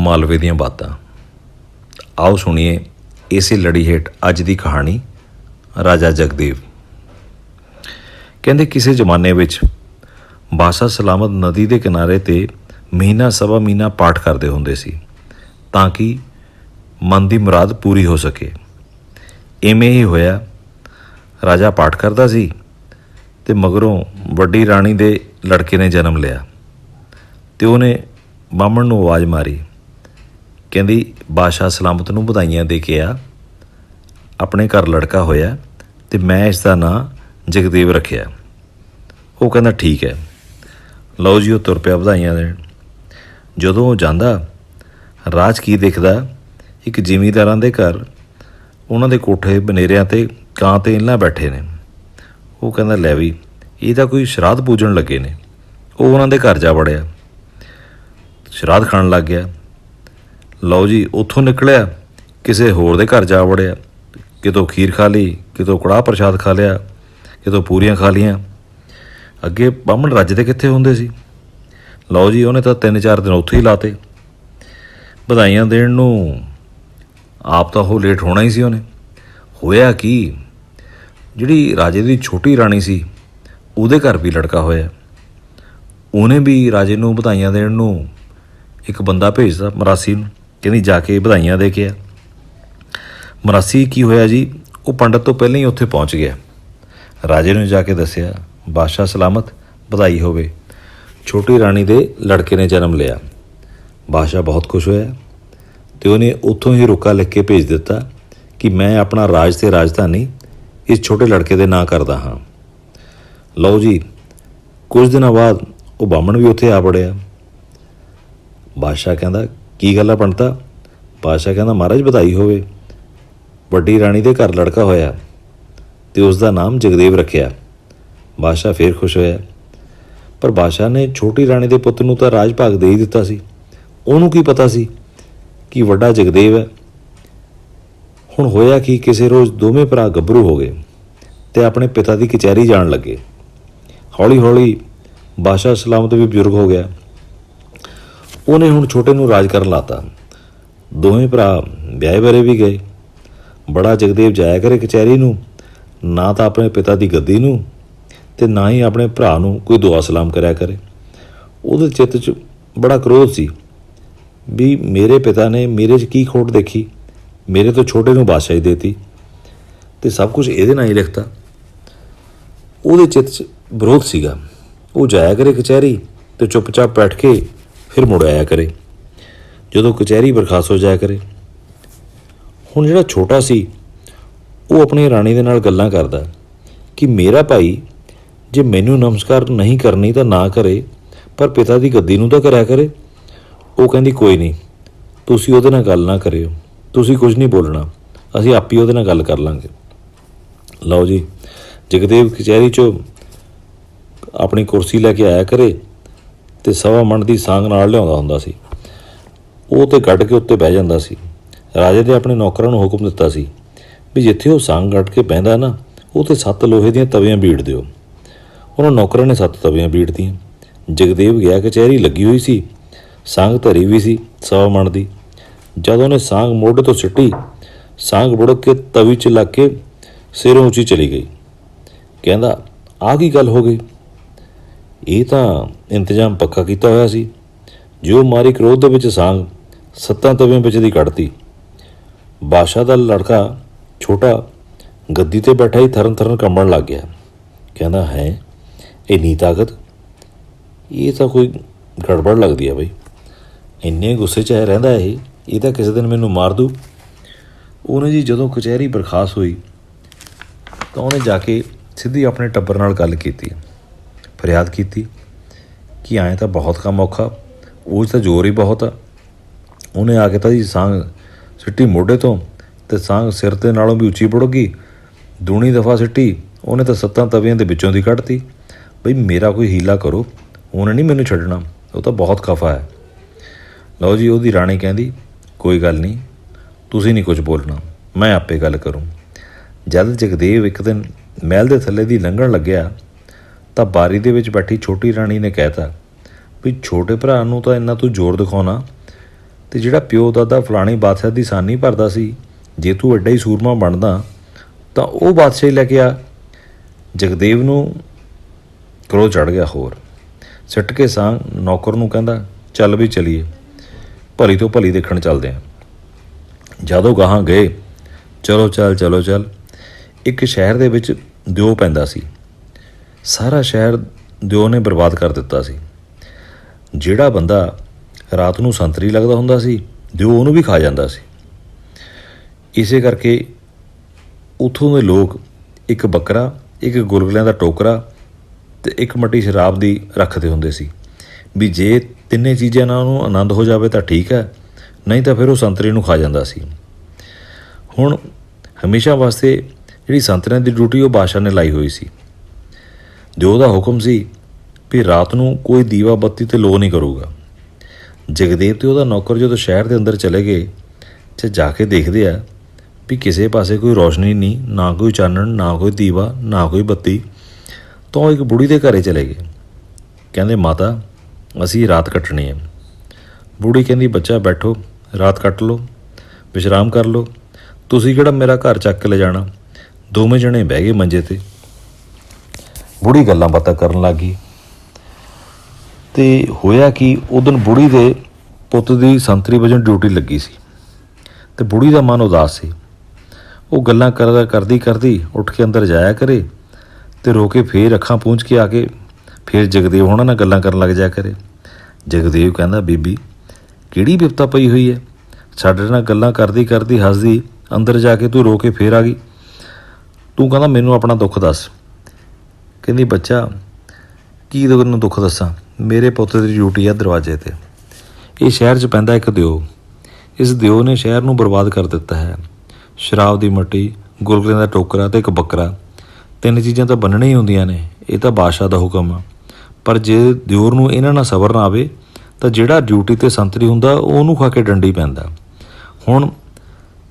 ਮਾਲਵੇ ਦੀਆਂ ਬਾਤਾਂ। ਆਓ ਸੁਣੀਏ ਇਸੇ ਲੜੀ ਹੇਠ ਅੱਜ ਦੀ ਕਹਾਣੀ ਰਾਜਾ ਜਗਦੇਵ। ਕਹਿੰਦੇ ਕਿਸੇ ਜ਼ਮਾਨੇ ਵਿੱਚ ਬਾਦਸ਼ਾਹ ਸਲਾਮਤ ਨਦੀ ਦੇ ਕਿਨਾਰੇ 'ਤੇ ਮਹੀਨਾ ਸਵਾ ਮਹੀਨਾ ਪਾਠ ਕਰਦੇ ਹੁੰਦੇ ਸੀ ਤਾਂ ਕਿ ਮਨ ਦੀ ਮੁਰਾਦ ਪੂਰੀ ਹੋ ਸਕੇ। ਇਵੇਂ ਹੀ ਹੋਇਆ। ਰਾਜਾ ਪਾਠ ਕਰਦਾ ਸੀ ਅਤੇ ਮਗਰੋਂ ਵੱਡੀ ਰਾਣੀ ਦੇ ਲੜਕੇ ਨੇ ਜਨਮ ਲਿਆ ਅਤੇ ਉਹਨੇ ਬਾਹਮਣ ਨੂੰ ਆਵਾਜ਼ ਮਾਰੀ, ਕਹਿੰਦੀ ਬਾਦਸ਼ਾਹ ਸਲਾਮਤ ਨੂੰ ਵਧਾਈਆਂ ਦੇ ਕੇ ਆ, ਆਪਣੇ ਘਰ ਲੜਕਾ ਹੋਇਆ ਅਤੇ ਮੈਂ ਇਸ ਦਾ ਨਾਂ ਜਗਦੇਵ ਰੱਖਿਆ। ਉਹ ਕਹਿੰਦਾ ਠੀਕ ਹੈ। ਲਓ ਜੀ, ਉਹ ਤੁਰ ਪਿਆ ਵਧਾਈਆਂ ਦੇਣ। ਜਦੋਂ ਉਹ ਜਾਂਦਾ ਰਾਜ ਕੀ ਦੇਖਦਾ, ਇੱਕ ਜ਼ਿਮੀਂਦਾਰਾਂ ਦੇ ਘਰ ਉਹਨਾਂ ਦੇ ਕੋਠੇ ਬਨੇਰਿਆਂ 'ਤੇ ਕਾਂ ਅਤੇ ਇੱਲਾਂ ਬੈਠੇ ਨੇ। ਉਹ ਕਹਿੰਦਾ ਲੈ ਵੀ ਇਹ ਤਾਂ ਕੋਈ ਸ਼ਰਾਧ ਪੂਜਣ ਲੱਗੇ ਨੇ। ਉਹ ਉਹਨਾਂ ਦੇ ਘਰ ਜਾ ਵੜਿਆ, ਸ਼ਰਾਧ ਖਾਣ ਲੱਗ ਗਿਆ। ਲਓ ਜੀ, ਉੱਥੋਂ ਨਿਕਲਿਆ ਕਿਸੇ ਹੋਰ ਦੇ ਘਰ ਜਾ ਵੜਿਆ, ਕਿਤੋਂ ਖੀਰ ਖਾ ਲਈ, ਕਿਤੋਂ ਕੜਾਹ ਪ੍ਰਸ਼ਾਦ ਖਾ ਲਿਆ, ਕਿਤੋਂ ਪੂਰੀਆਂ ਖਾ ਲਈਆਂ। ਅੱਗੇ ਬਾਹਮਣ ਰੱਜਦੇ ਕਿੱਥੇ ਹੁੰਦੇ ਸੀ। ਲਓ ਜੀ, ਉਹਨੇ ਤਾਂ 3-4 ਦਿਨ ਉੱਥੇ ਹੀ ਲਾਤੇ ਵਧਾਈਆਂ ਦੇਣ ਨੂੰ। ਆਪ ਤਾਂ ਉਹ ਲੇਟ ਹੋਣਾ ਹੀ ਸੀ। ਉਹਨੇ ਹੋਇਆ ਕੀ, ਜਿਹੜੀ ਰਾਜੇ ਦੀ ਛੋਟੀ ਰਾਣੀ ਸੀ ਉਹਦੇ ਘਰ ਵੀ ਲੜਕਾ ਹੋਇਆ। ਉਹਨੇ ਵੀ ਰਾਜੇ ਨੂੰ ਵਧਾਈਆਂ ਦੇਣ ਨੂੰ ਇੱਕ ਬੰਦਾ ਭੇਜਦਾ ਮਰਾਸੀ ਨੂੰ, ਕਹਿੰਦੀ ਜਾ ਕੇ ਵਧਾਈਆਂ ਦੇ ਕੇ ਆ। ਮਰਾਸੀ ਕੀ ਹੋਇਆ ਜੀ, ਉਹ ਪੰਡਤ ਤੋਂ ਪਹਿਲਾਂ ਹੀ ਉੱਥੇ ਪਹੁੰਚ ਗਿਆ। ਰਾਜੇ ਨੂੰ ਜਾ ਕੇ ਦੱਸਿਆ, ਬਾਦਸ਼ਾਹ ਸਲਾਮਤ ਵਧਾਈ ਹੋਵੇ, ਛੋਟੀ ਰਾਣੀ ਦੇ ਲੜਕੇ ਨੇ ਜਨਮ ਲਿਆ। ਬਾਦਸ਼ਾਹ ਬਹੁਤ ਖੁਸ਼ ਹੋਇਆ ਅਤੇ ਉਹਨੇ ਉੱਥੋਂ ਹੀ ਰੁਕਾ ਲਿਖ ਕੇ ਭੇਜ ਦਿੱਤਾ ਕਿ ਮੈਂ ਆਪਣਾ ਰਾਜ ਅਤੇ ਰਾਜਧਾਨੀ ਇਸ ਛੋਟੇ ਲੜਕੇ ਦੇ ਨਾਂ ਕਰਦਾ ਹਾਂ। ਲਓ ਜੀ, ਕੁਝ ਦਿਨਾਂ ਬਾਅਦ ਉਹ ਬਾਹਮਣ ਵੀ ਉੱਥੇ ਆ ਵੜਿਆ। ਬਾਦਸ਼ਾਹ ਕਹਿੰਦਾ ਕੀ ਗੱਲ ਆ ਪੰਡਤਾ। ਬਾਦਸ਼ਾਹ ਕਹਿੰਦਾ ਮਹਾਰਾਜ ਵਧਾਈ ਹੋਵੇ, ਵੱਡੀ ਰਾਣੀ ਦੇ ਘਰ ਲੜਕਾ ਹੋਇਆ ਅਤੇ ਉਸ ਦਾ ਨਾਮ ਜਗਦੇਵ ਰੱਖਿਆ। ਬਾਦਸ਼ਾਹ ਫੇਰ ਖੁਸ਼ ਹੋਇਆ, ਪਰ ਬਾਦਸ਼ਾਹ ਨੇ ਛੋਟੀ ਰਾਣੀ ਦੇ ਪੁੱਤ ਨੂੰ ਤਾਂ ਰਾਜ ਭਾਗ ਦੇ ਹੀ ਦਿੱਤਾ ਸੀ। ਉਹਨੂੰ ਕੀ ਪਤਾ ਸੀ ਕਿ ਵੱਡਾ ਜਗਦੇਵ ਹੈ। ਹੁਣ ਹੋਇਆ ਕਿ ਕਿਸੇ ਰੋਜ਼ ਦੋਵੇਂ ਭਰਾ ਗੱਭਰੂ ਹੋ ਗਏ ਅਤੇ ਆਪਣੇ ਪਿਤਾ ਦੀ ਕਚਹਿਰੀ ਜਾਣ ਲੱਗੇ। ਹੌਲੀ ਹੌਲੀ ਬਾਦਸ਼ਾਹ ਸਲਾਮਤ ਵੀ ਬਜ਼ੁਰਗ ਹੋ ਗਿਆ। ਉਹਨੇ ਹੁਣ ਛੋਟੇ ਨੂੰ ਰਾਜ ਕਰਨ ਲਾਤਾ। ਦੋਵੇਂ ਭਰਾ ਵਿਆਹੇ ਬਰੇ ਵੀ ਗਏ। ਬੜਾ ਜਗਦੇਵ ਜਾਇਆ ਕਰੇ ਕਚਹਿਰੀ ਨੂੰ, ਨਾ ਤਾਂ ਆਪਣੇ ਪਿਤਾ ਦੀ ਗੱਦੀ ਨੂੰ ਅਤੇ ਨਾ ਹੀ ਆਪਣੇ ਭਰਾ ਨੂੰ ਕੋਈ ਦੁਆ ਸਲਾਮ ਕਰਿਆ ਕਰੇ। ਉਹਦੇ ਚਿੱਤ 'ਚ ਬੜਾ ਕ੍ਰੋਧ ਸੀ ਵੀ ਮੇਰੇ ਪਿਤਾ ਨੇ ਮੇਰੇ 'ਚ ਕੀ ਖੋਟ ਦੇਖੀ, ਮੇਰੇ ਤੋਂ ਛੋਟੇ ਨੂੰ ਬਾਦਸ਼ਾਹੀ ਦੇਤੀ ਅਤੇ ਸਭ ਕੁਝ ਇਹਦੇ ਨਾਲ ਹੀ ਲਿਖਤਾ। ਉਹਦੇ ਚਿੱਤ 'ਚ ਵਿਰੋਧ ਸੀਗਾ। ਉਹ ਜਾਇਆ ਕਰੇ ਕਚਹਿਰੀ ਅਤੇ ਚੁੱਪਚਾਪ ਬੈਠ ਕੇ ਫਿਰ ਮੁੜ ਆਇਆ ਕਰੇ ਜਦੋਂ ਕਚਹਿਰੀ ਬਰਖਾਸਤ ਹੋ ਜਾਇਆ ਕਰੇ। ਹੁਣ ਜਿਹੜਾ ਛੋਟਾ ਸੀ ਉਹ ਆਪਣੀ ਰਾਣੀ ਦੇ ਨਾਲ ਗੱਲਾਂ ਕਰਦਾ ਕਿ ਮੇਰਾ ਭਾਈ ਜੇ ਮੈਨੂੰ ਨਮਸਕਾਰ ਨਹੀਂ ਕਰਨੀ ਤਾਂ ਨਾ ਕਰੇ, ਪਰ ਪਿਤਾ ਦੀ ਗੱਦੀ ਨੂੰ ਤਾਂ ਕਰਿਆ ਕਰੇ। ਉਹ ਕਹਿੰਦੀ ਕੋਈ ਨਹੀਂ, ਤੁਸੀਂ ਉਹਦੇ ਨਾਲ ਗੱਲ ਨਾ ਕਰਿਓ, ਤੁਸੀਂ ਕੁਝ ਨਹੀਂ ਬੋਲਣਾ, ਅਸੀਂ ਆਪ ਹੀ ਉਹਦੇ ਨਾਲ ਗੱਲ ਕਰ ਲਾਂਗੇ। ਲਓ ਜੀ, ਜਗਦੇਵ ਕਚਹਿਰੀ 'ਚੋਂ ਆਪਣੀ ਕੁਰਸੀ ਲੈ ਕੇ ਆਇਆ ਕਰੇ ਅਤੇ ਸਵਾ ਮਣ ਦੀ ਸਾਂਗ ਨਾਲ ਲਿਆਉਂਦਾ ਹੁੰਦਾ ਸੀ। ਉਹ ਤੇ ਗੱਡ ਕੇ ਉੱਤੇ ਬਹਿ ਜਾਂਦਾ ਸੀ। ਰਾਜੇ ਦੇ ਆਪਣੇ ਨੌਕਰਾਂ ਨੂੰ ਹੁਕਮ ਦਿੱਤਾ ਸੀ ਵੀ ਜਿੱਥੇ ਉਹ ਸਾਂਗ ਗੱਡ ਕੇ ਬਹਿੰਦਾ ਨਾ, ਉਹ 'ਤੇ 7 ਲੋਹੇ ਦੀਆਂ ਤਵੀਆਂ ਬੀੜ ਦਿਓ। ਉਹਨਾਂ ਨੌਕਰਾਂ ਨੇ 7 ਤਵੀਆਂ ਬੀੜਤੀਆਂ। ਜਗਦੇਵ ਗਿਆ, ਕਚਹਿਰੀ ਲੱਗੀ ਹੋਈ ਸੀ, ਸਾਂਗ ਧਰੀ ਵੀ ਸੀ ਸਵਾ ਮਣ ਦੀ। ਜਦ ਉਹਨੇ ਸਾਂਗ ਮੋਢੇ ਤੋਂ ਸਿੱਟੀ, ਸਾਂਗ ਬੁੜਕ ਕੇ ਤਵੀ 'ਚ ਲੱਗ ਕੇ ਸਿਰੋਂ ਉੱਚੀ ਚਲੀ ਗਈ। ਕਹਿੰਦਾ ਆਹ ਕੀ ਗੱਲ ਹੋ ਗਈ। ਇਹ ਤਾਂ ਇੰਤਜ਼ਾਮ ਪੱਕਾ ਕੀਤਾ ਹੋਇਆ ਸੀ। ਜੋ ਮਾਰੀ ਕ੍ਰੋਧ ਦੇ ਵਿੱਚ ਸਾਂਗ 7 ਤਵੀਆਂ ਵਿੱਚ ਦੀ ਕੱਢਤੀ। ਬਾਦਸ਼ਾਹ ਦਾ ਲੜਕਾ ਛੋਟਾ ਗੱਦੀ 'ਤੇ ਬੈਠਾ ਹੀ ਥਰਨ ਥਰਨ ਕੰਬਣ ਲੱਗ ਗਿਆ। ਕਹਿੰਦਾ ਹੈ ਇੰਨੀ ਤਾਕਤ, ਇਹ ਤਾਂ ਕੋਈ ਗੜਬੜ ਲੱਗਦੀ ਹੈ ਬਈ। ਇੰਨੇ ਗੁੱਸੇ 'ਚ ਰਹਿੰਦਾ ਇਹ ਤਾਂ ਕਿਸੇ ਦਿਨ ਮੈਨੂੰ ਮਾਰ ਦੂ। ਉਹਨੇ ਜੀ ਜਦੋਂ ਕਚਹਿਰੀ ਬਰਖਾਸਤ ਹੋਈ ਤਾਂ ਉਹਨੇ ਜਾ ਕੇ ਸਿੱਧੀ ਆਪਣੇ ਟੱਬਰ ਨਾਲ ਗੱਲ ਕੀਤੀ, ਫਰਿਆਦ ਕੀਤੀ ਕਿ ਐਂ ਤਾਂ ਬਹੁਤ ਕੰਮ ਔਖਾ, ਉਹ 'ਚ ਤਾਂ ਜ਼ੋਰ ਹੀ ਬਹੁਤ ਆ। ਉਹਨੇ ਆ ਕੇ ਤਾਂ ਜੀ ਸਾਂਗ ਸਿੱਟੀ ਮੋਢੇ ਤੋਂ ਅਤੇ ਸਾਂਗ ਸਿਰ ਦੇ ਨਾਲੋਂ ਵੀ ਉੱਚੀ ਬੁੜ ਗਈ। ਦੂਣੀ ਦਫਾ ਸਿੱਟੀ ਉਹਨੇ ਤਾਂ 7 ਤਵੀਆਂ ਦੇ ਵਿੱਚੋਂ ਦੀ ਕੱਢਤੀ। ਬਈ ਮੇਰਾ ਕੋਈ ਹੀਲਾ ਕਰੋ, ਉਹਨੇ ਨਹੀਂ ਮੈਨੂੰ ਛੱਡਣਾ, ਉਹ ਤਾਂ ਬਹੁਤ ਖਫਾ ਹੈ। ਲਓ ਜੀ, ਉਹਦੀ ਰਾਣੀ ਕਹਿੰਦੀ ਕੋਈ ਗੱਲ ਨਹੀਂ, ਤੁਸੀਂ ਨਹੀਂ ਕੁਝ ਬੋਲਣਾ, ਮੈਂ ਆਪੇ ਗੱਲ ਕਰੂੰ। ਜਦ ਜਗਦੇਵ ਇੱਕ ਦਿਨ ਮਹਿਲ ਦੇ ਥੱਲੇ ਦੀ ਲੰਘਣ ਲੱਗਿਆ ਤਾਂ ਬਾਰੀ ਦੇ ਵਿੱਚ ਬੈਠੀ ਛੋਟੀ ਰਾਣੀ ਨੇ ਕਹਿਤਾ ਵੀ ਛੋਟੇ ਭਰਾ ਨੂੰ ਤਾਂ ਇੰਨਾ ਤੂੰ ਜ਼ੋਰ ਦਿਖਾਉਣਾ ਤੇ ਜਿਹੜਾ ਪਿਓ ਦਾਦਾ ਫਲਾਣੀ ਬਾਦਸ਼ਾਹ ਦੀ ਸਾਨੀ ਭਰਦਾ ਸੀ, ਜੇ ਤੂੰ ਐਡਾ ਹੀ ਸੂਰਮਾ ਬਣਦਾ ਤਾਂ ਉਹ ਬਾਦਸ਼ਾਹੀ ਲੈ ਕੇ ਆ। ਜਗਦੇਵ ਨੂੰ ਕਰੋ ਚੜ੍ਹ ਗਿਆ ਹੋਰ। ਸਿੱਟ ਕੇ ਸਾਂ ਨੌਕਰ ਨੂੰ ਕਹਿੰਦਾ, ਚੱਲ ਵੀ ਚਲੀਏ, ਭਲੀ ਤੋਂ ਭਲੀ ਦੇਖਣ ਚੱਲਦੇ ਹਾਂ। ਜਦੋਂ ਗਾਹਾਂ ਗਏ, ਚਲੋ ਚੱਲ। ਇੱਕ ਸ਼ਹਿਰ ਦੇ ਵਿੱਚ ਦਿਓ ਪੈਂਦਾ ਸੀ। ਸਾਰਾ ਸ਼ਹਿਰ ਦਿਓ ਨੇ ਬਰਬਾਦ ਕਰ ਦਿੱਤਾ ਸੀ। ਜਿਹੜਾ ਬੰਦਾ ਰਾਤ ਨੂੰ ਸੰਤਰੀ ਲੱਗਦਾ ਹੁੰਦਾ ਸੀ, ਦਿਓ ਉਹਨੂੰ ਵੀ ਖਾ ਜਾਂਦਾ ਸੀ। ਇਸੇ ਕਰਕੇ ਉੱਥੋਂ ਦੇ ਲੋਕ ਇੱਕ ਬੱਕਰਾ, ਇੱਕ ਗੁਲਗੁਲਿਆਂ ਦਾ ਟੋਕਰਾ ਅਤੇ ਇੱਕ ਮੱਟੀ ਸ਼ਰਾਬ ਦੀ ਰੱਖਦੇ ਹੁੰਦੇ ਸੀ ਵੀ ਜੇ ਤਿੰਨੇ ਚੀਜ਼ਾਂ ਨਾਲ ਉਹਨੂੰ ਆਨੰਦ ਹੋ ਜਾਵੇ ਤਾਂ ਠੀਕ ਹੈ, ਨਹੀਂ ਤਾਂ ਫਿਰ ਉਹ ਸੰਤਰੀ ਨੂੰ ਖਾ ਜਾਂਦਾ ਸੀ। ਹੁਣ ਹਮੇਸ਼ਾ ਵਾਸਤੇ ਜਿਹੜੀ ਸੰਤਰਿਆਂ ਦੀ ਡਿਊਟੀ ਉਹ ਬਾਦਸ਼ਾਹ ਨੇ ਲਾਈ ਹੋਈ ਸੀ। ਦਿਓ ਦਾ ਹੁਕਮ ਸੀ ਵੀ ਰਾਤ ਨੂੰ ਕੋਈ ਦੀਵਾ ਬੱਤੀ 'ਤੇ ਲੋ ਨਹੀਂ ਕਰੂਗਾ। ਜਗਦੇਵ ਅਤੇ ਉਹਦਾ ਨੌਕਰ ਜਦੋਂ ਸ਼ਹਿਰ ਦੇ ਅੰਦਰ ਚਲੇ ਗਏ ਤੇ ਜਾ ਕੇ ਦੇਖਦੇ ਆ ਵੀ ਕਿਸੇ ਪਾਸੇ ਕੋਈ ਰੌਸ਼ਨੀ ਨਹੀਂ, ਨਾ ਕੋਈ ਚਾਨਣ, ਨਾ ਕੋਈ ਦੀਵਾ, ਨਾ ਕੋਈ ਬੱਤੀ। ਤਾਂ ਉਹ ਇੱਕ ਬੁੜੀ ਦੇ ਘਰੇ ਚਲੇ ਗਏ। ਕਹਿੰਦੇ, ਮਾਤਾ ਅਸੀਂ ਰਾਤ ਕੱਟਣੀ ਹੈ। ਬੁੜੀ ਕਹਿੰਦੀ, ਬੱਚਾ ਬੈਠੋ, ਰਾਤ ਕੱਟ ਲਓ, ਵਿਸ਼ਰਾਮ ਕਰ ਲਓ, ਤੁਸੀਂ ਕਿਹੜਾ ਮੇਰਾ ਘਰ ਚੱਕ ਕੇ ਲੈ ਜਾਣਾ। ਦੋਵੇਂ ਜਣੇ ਬਹਿ ਗਏ ਮੰਜੇ 'ਤੇ। ਬੁੜੀ ਗੱਲਾਂ ਬਾਤਾਂ ਕਰਨ ਲੱਗ ਗਈ। ਅਤੇ ਹੋਇਆ ਕਿ ਉਦਣ ਬੁੜੀ ਦੇ ਪੁੱਤ ਦੀ ਸੰਤਰੀ ਵਜੋਂ ਡਿਊਟੀ ਲੱਗੀ ਸੀ ਅਤੇ ਬੁੜੀ ਦਾ ਮਨ ਉਦਾਸ ਸੀ। ਉਹ ਗੱਲਾਂ ਕਰਦੀ ਉੱਠ ਕੇ ਅੰਦਰ ਜਾਇਆ ਕਰੇ ਅਤੇ ਰੋ ਕੇ ਫੇਰ ਅੱਖਾਂ ਪੂੰਝ ਕੇ ਆ ਕੇ ਫੇਰ ਜਗਦੇਵ ਹੋਣਾ ਨਾਲ ਗੱਲਾਂ ਕਰਨ ਲੱਗ ਜਾਇਆ ਕਰੇ। ਜਗਦੇਵ ਕਹਿੰਦਾ, ਬੀਬੀ ਕਿਹੜੀ ਬਿਪਤਾ ਪਈ ਹੋਈ ਹੈ, ਸਾਡੇ ਨਾਲ ਗੱਲਾਂ ਕਰਦੀ ਹੱਸਦੀ ਅੰਦਰ ਜਾ ਕੇ ਤੂੰ ਰੋ ਕੇ ਫੇਰ ਆ ਗਈ। ਤੂੰ ਕਹਿੰਦਾ ਮੈਨੂੰ ਆਪਣਾ ਦੁੱਖ ਦੱਸ। ਕਹਿੰਦੀ, ਬੱਚਾ ਕੀ ਤੈਨੂੰ ਦੁੱਖ ਦੱਸਾਂ, ਮੇਰੇ ਪੁੱਤ ਦੀ ਡਿਊਟੀ ਆ ਦਰਵਾਜ਼ੇ 'ਤੇ। ਇਹ ਸ਼ਹਿਰ 'ਚ ਪੈਂਦਾ ਇੱਕ ਦਿਓ। ਇਸ ਦਿਓ ਨੇ ਸ਼ਹਿਰ ਨੂੰ ਬਰਬਾਦ ਕਰ ਦਿੱਤਾ ਹੈ। ਸ਼ਰਾਬ ਦੀ ਮੱਟੀ, ਗੁਲਗੁਲਿਆਂ ਦਾ ਟੋਕਰਾ ਅਤੇ ਇੱਕ ਬੱਕਰਾ, ਤਿੰਨ ਚੀਜ਼ਾਂ ਤਾਂ ਬੰਨਣੀਆਂ ਹੀ ਹੁੰਦੀਆਂ ਨੇ। ਇਹ ਤਾਂ ਬਾਦਸ਼ਾਹ ਦਾ ਹੁਕਮ ਆ। ਪਰ ਜੇ ਦਿਓਰ ਨੂੰ ਇਹਨਾਂ ਨਾਲ ਸਬਰ ਨਾ ਆਵੇ ਤਾਂ ਜਿਹੜਾ ਡਿਊਟੀ 'ਤੇ ਸੰਤਰੀ ਹੁੰਦਾ ਉਹਨੂੰ ਖਾ ਕੇ ਡੰਡੀ ਪੈਂਦਾ। ਹੁਣ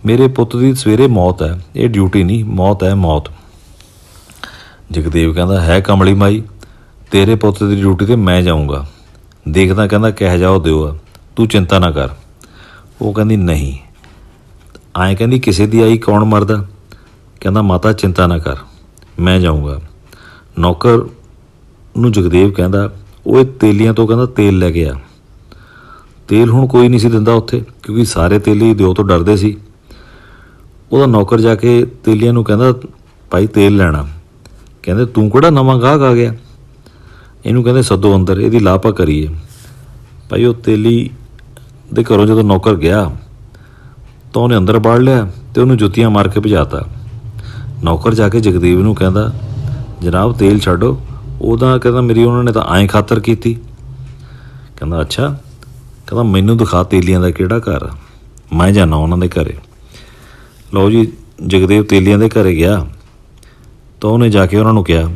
ਮੇਰੇ ਪੁੱਤ ਦੀ ਸਵੇਰੇ ਮੌਤ ਹੈ, ਇਹ ਡਿਊਟੀ ਨਹੀਂ, ਮੌਤ ਹੈ, ਮੌਤ। ਜਗਦੇਵ ਕਹਿੰਦਾ, ਹੈ ਕਮਲੀ ਮਾਈ, ਤੇਰੇ ਪੁੱਤ ਦੀ ਡਿਊਟੀ 'ਤੇ ਮੈਂ ਜਾਊਂਗਾ, ਦੇਖਦਾ ਕਹਿੰਦਾ ਕਿਹੋ ਜਿਹਾ ਉਹ ਦਿਓ ਆ, ਤੂੰ ਚਿੰਤਾ ਨਾ ਕਰ। ਉਹ ਕਹਿੰਦੀ, ਨਹੀਂ। ਐਂ ਕਹਿੰਦੀ, ਕਿਸੇ ਦੀ ਆਈ ਕੌਣ ਮਰਦਾ। ਕਹਿੰਦਾ, ਮਾਤਾ ਚਿੰਤਾ ਨਾ ਕਰ, ਮੈਂ ਜਾਊਂਗਾ। ਨੌਕਰ ਨੂੰ ਜਗਦੇਵ ਕਹਿੰਦਾ, ਉਹ ਇਹ ਤੇਲੀਆਂ ਤੋਂ ਕਹਿੰਦਾ ਤੇਲ ਲੈ ਕੇ ਆ। ਤੇਲ ਹੁਣ ਕੋਈ ਨਹੀਂ ਸੀ ਦਿੰਦਾ ਉੱਥੇ, ਕਿਉਂਕਿ ਸਾਰੇ ਤੇਲੀ ਦਿਓ ਤੋਂ ਡਰਦੇ ਸੀ। ਉਹਦਾ ਨੌਕਰ ਜਾ ਕੇ ਤੇਲੀਆਂ ਨੂੰ ਕਹਿੰਦਾ, ਭਾਈ ਤੇਲ ਲੈਣਾ। ਕਹਿੰਦੇ, ਤੂੰ ਕਿਹੜਾ ਨਵਾਂ ਗਾਹਕ ਆ ਗਿਆ, ਇਹਨੂੰ ਕਹਿੰਦੇ ਸੱਦੋ ਅੰਦਰ, ਇਹਦੀ ਲਾਪਾ ਕਰੀਏ। ਭਾਈ ਉਹ ਤੇਲੀ ਦੇ ਘਰੋਂ ਜਦੋਂ ਨੌਕਰ ਗਿਆ ਤਾਂ ਉਹਨੇ ਅੰਦਰ ਬਾੜ ਲਿਆ ਅਤੇ ਉਹਨੂੰ ਜੁੱਤੀਆਂ ਮਾਰ ਕੇ ਭਜਾਤਾ। ਨੌਕਰ ਜਾ ਕੇ ਜਗਦੇਵ ਨੂੰ ਕਹਿੰਦਾ, ਜਨਾਬ ਤੇਲ ਛੱਡੋ। ਉਹਦਾ ਕਹਿੰਦਾ, ਮੇਰੀ ਉਹਨਾਂ ਨੇ ਤਾਂ ਐਂ ਖਾਤਰ ਕੀਤੀ। ਕਹਿੰਦਾ, ਅੱਛਾ। ਕਹਿੰਦਾ, ਮੈਨੂੰ ਦਿਖਾ ਤੇਲੀਆਂ ਦਾ ਕਿਹੜਾ ਘਰ ਆ, ਮੈਂ ਜਾਂਦਾ ਉਹਨਾਂ ਦੇ ਘਰੇ। ਲਓ ਜੀ, ਜਗਦੇਵ ਤੇਲੀਆਂ ਦੇ ਘਰੇ ਗਿਆ ਤਾਂ ਉਹਨੇ ਜਾ ਕੇ ਉਹਨਾਂ ਨੂੰ ਕਿਹਾ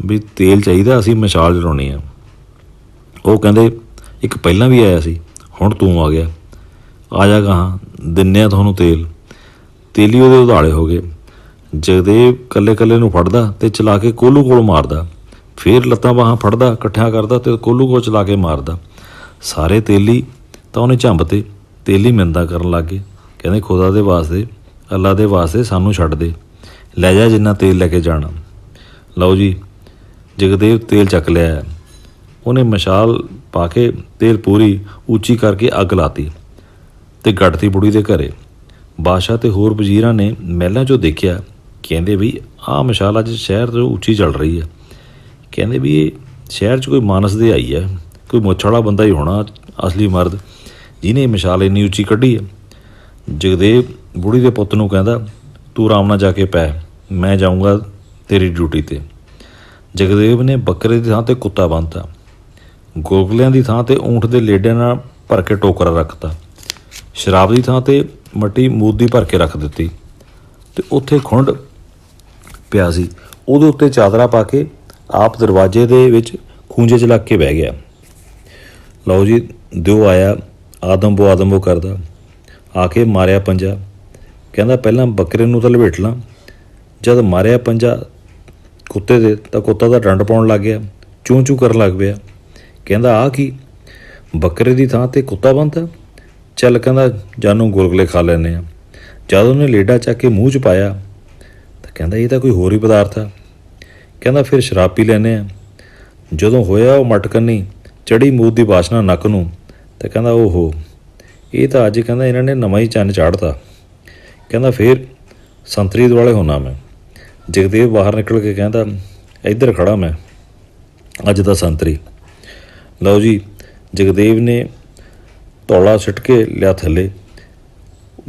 ਵੀ ਤੇਲ ਚਾਹੀਦਾ, ਅਸੀਂ ਮਸ਼ਾਲ ਜਲਾਉਣੀ ਆ। ਉਹ ਕਹਿੰਦੇ, ਇੱਕ ਪਹਿਲਾਂ ਵੀ ਆਇਆ ਸੀ, ਹੁਣ ਤੂੰ ਆ ਗਿਆ, ਆ ਜਾ ਗਾਹਾਂ, ਦਿੰਦੇ ਹਾਂ ਤੁਹਾਨੂੰ ਤੇਲ। ਤੇਲੀ ਉਹਦੇ ਉਧਾਲੇ ਹੋ ਗਏ। ਜਗਦੇਵ ਇਕੱਲੇ ਨੂੰ ਫੜਦਾ ਅਤੇ ਚਲਾ ਕੇ ਕੋਹਲੂ ਕੋਲ ਮਾਰਦਾ, ਫਿਰ ਲੱਤਾਂ ਬਾਹਾਂ ਫੜਦਾ, ਇਕੱਠਿਆਂ ਕਰਦਾ ਅਤੇ ਕੋਹਲੂ ਕੋਲ ਚਲਾ ਕੇ ਮਾਰਦਾ। ਸਾਰੇ ਤੇਲੀ ਤਾਂ ਉਹਨੇ ਝੰਬ 'ਤੇ ਤੇਲੀ ਮਿੰਨਤਾਂ ਕਰਨ ਲੱਗ ਗਏ। ਕਹਿੰਦੇ, ਖੁਦਾ ਦੇ ਵਾਸਤੇ, ਅੱਲਾ ਦੇ ਵਾਸਤੇ ਸਾਨੂੰ ਛੱਡ ਦੇ, ਲੈ ਜਾ ਜਿੰਨਾ ਤੇਲ ਲੈ ਕੇ ਜਾਣਾ। ਲਓ ਜੀ, ਜਗਦੇਵ ਤੇਲ ਚੱਕ ਲਿਆ। ਉਹਨੇ ਮਸ਼ਾਲ ਪਾ ਕੇ ਤੇਲ ਪੂਰੀ ਉੱਚੀ ਕਰਕੇ ਅੱਗ ਲਾਤੀ ਅਤੇ ਗੱਡਤੀ ਬੁੜੀ ਦੇ ਘਰੇ। ਬਾਦਸ਼ਾਹ ਅਤੇ ਹੋਰ ਵਜ਼ੀਰਾਂ ਨੇ ਮਹਿਲਾਂ 'ਚੋਂ ਦੇਖਿਆ। ਕਹਿੰਦੇ ਵੀ ਆਹ ਮਸ਼ਾਲ ਅੱਜ ਸ਼ਹਿਰ ਤੋਂ ਉੱਚੀ ਚੱਲ ਰਹੀ ਹੈ। ਕਹਿੰਦੇ ਵੀ ਇਹ ਸ਼ਹਿਰ 'ਚ ਕੋਈ ਮਾਨਸ ਦੇ ਆਈ ਹੈ, ਕੋਈ ਮੁੱਛ ਵਾਲਾ ਬੰਦਾ ਹੀ ਹੋਣਾ, ਅਸਲੀ ਮਰਦ, ਜਿਹਨੇ ਮਸ਼ਾਲ ਇੰਨੀ ਉੱਚੀ ਕੱਢੀ ਹੈ। ਜਗਦੇਵ ਬੁੜੀ ਦੇ ਪੁੱਤ ਨੂੰ ਕਹਿੰਦਾ, ਤੂੰ ਆਰਾਮ ਨਾਲ ਜਾ ਕੇ ਪੈ, ਮੈਂ ਜਾਊਂਗਾ ਤੇਰੀ ਡਿਊਟੀ 'ਤੇ। ਜਗਦੇਵ ਨੇ ਬੱਕਰੇ ਦੀ ਥਾਂ 'ਤੇ ਕੁੱਤਾ ਬੰਨ੍ਹਤਾ, ਗੁਲਗੁਲਿਆਂ ਦੀ ਥਾਂ 'ਤੇ ਊਂਠ ਦੇ ਲੇਡਿਆਂ ਨਾਲ ਭਰ ਕੇ ਟੋਕਰਾ ਰੱਖਤਾ, ਸ਼ਰਾਬ ਦੀ ਥਾਂ 'ਤੇ ਮੱਟੀ ਮੂਦੀ ਭਰ ਕੇ ਰੱਖ ਦਿੱਤੀ ਅਤੇ ਉੱਥੇ ਖੁੰਡ ਪਿਆ ਸੀ, ਉਹਦੇ ਉੱਤੇ ਚਾਦਰਾ ਪਾ ਕੇ ਆਪ ਦਰਵਾਜ਼ੇ ਦੇ ਵਿੱਚ ਖੂੰਜੇ 'ਚ ਲੱਗ ਕੇ ਬਹਿ ਗਿਆ। ਲਓ ਜੀ, ਦਿਓ ਆਇਆ, ਆਦਮਬੋ ਕਰਦਾ, ਆ ਕੇ ਮਾਰਿਆ ਪੰਜਾ। ਕਹਿੰਦਾ, ਪਹਿਲਾਂ ਬੱਕਰੇ ਨੂੰ ਤਾਂ ਲਪੇਟ ਲਾਂ। ਜਦ ਮਾਰਿਆ ਪੰਜਾ ਕੁੱਤੇ ਦੇ ਤਾਂ ਕੁੱਤਾ ਦਾ ਡੰਡ ਪਾਉਣ ਲੱਗ ਗਿਆ, ਚੂੰ ਕਰਨ ਲੱਗ ਪਿਆ। ਕਹਿੰਦਾ, ਆਹ ਕੀ, ਬੱਕਰੇ ਦੀ ਥਾਂ 'ਤੇ ਕੁੱਤਾ ਬੰਨ੍ਹਤਾ। ਚੱਲ ਕਹਿੰਦਾ ਜਾਨੂੰ ਗੁਲਗੁਲੇ ਖਾ ਲੈਂਦੇ ਆ। ਜਦ ਉਹਨੇ ਲੇਡਾ ਚੱਕ ਕੇ ਮੂੰਹ 'ਚ ਪਾਇਆ ਤਾਂ ਕਹਿੰਦਾ ਇਹ ਤਾਂ ਕੋਈ ਹੋਰ ਹੀ ਪਦਾਰਥ ਆ। ਕਹਿੰਦਾ ਫਿਰ ਸ਼ਰਾਬ ਪੀ ਲੈਂਦੇ ਆ। ਜਦੋਂ ਹੋਇਆ ਉਹ ਮਟਕਣੀ ਚੜੀ ਮੂੰਹ ਦੀ ਵਾਸ਼ਨਾ ਨੱਕ ਨੂੰ, ਤਾਂ ਕਹਿੰਦਾ ਓਹੋ ਇਹ ਤਾਂ ਅੱਜ ਕਹਿੰਦਾ ਇਹਨਾਂ ਨੇ ਨਵਾਂ ਹੀ ਚੰਨ ਚਾੜ੍ਹਤਾ। ਕਹਿੰਦਾ ਫਿਰ ਸੰਤਰੀ ਦੁਆਲੇ ਹੋਣਾ ਮੈਂ। ਜਗਦੇਵ ਬਾਹਰ ਨਿਕਲ ਕੇ ਕਹਿੰਦਾ ਇੱਧਰ ਖੜ੍ਹਾ ਮੈਂ ਅੱਜ ਦਾ ਸੰਤਰੀ। ਲਓ ਜੀ, ਜਗਦੇਵ ਨੇ ਤੌਲਾ ਸਿੱਟ ਕੇ ਲਿਆ ਥੱਲੇ,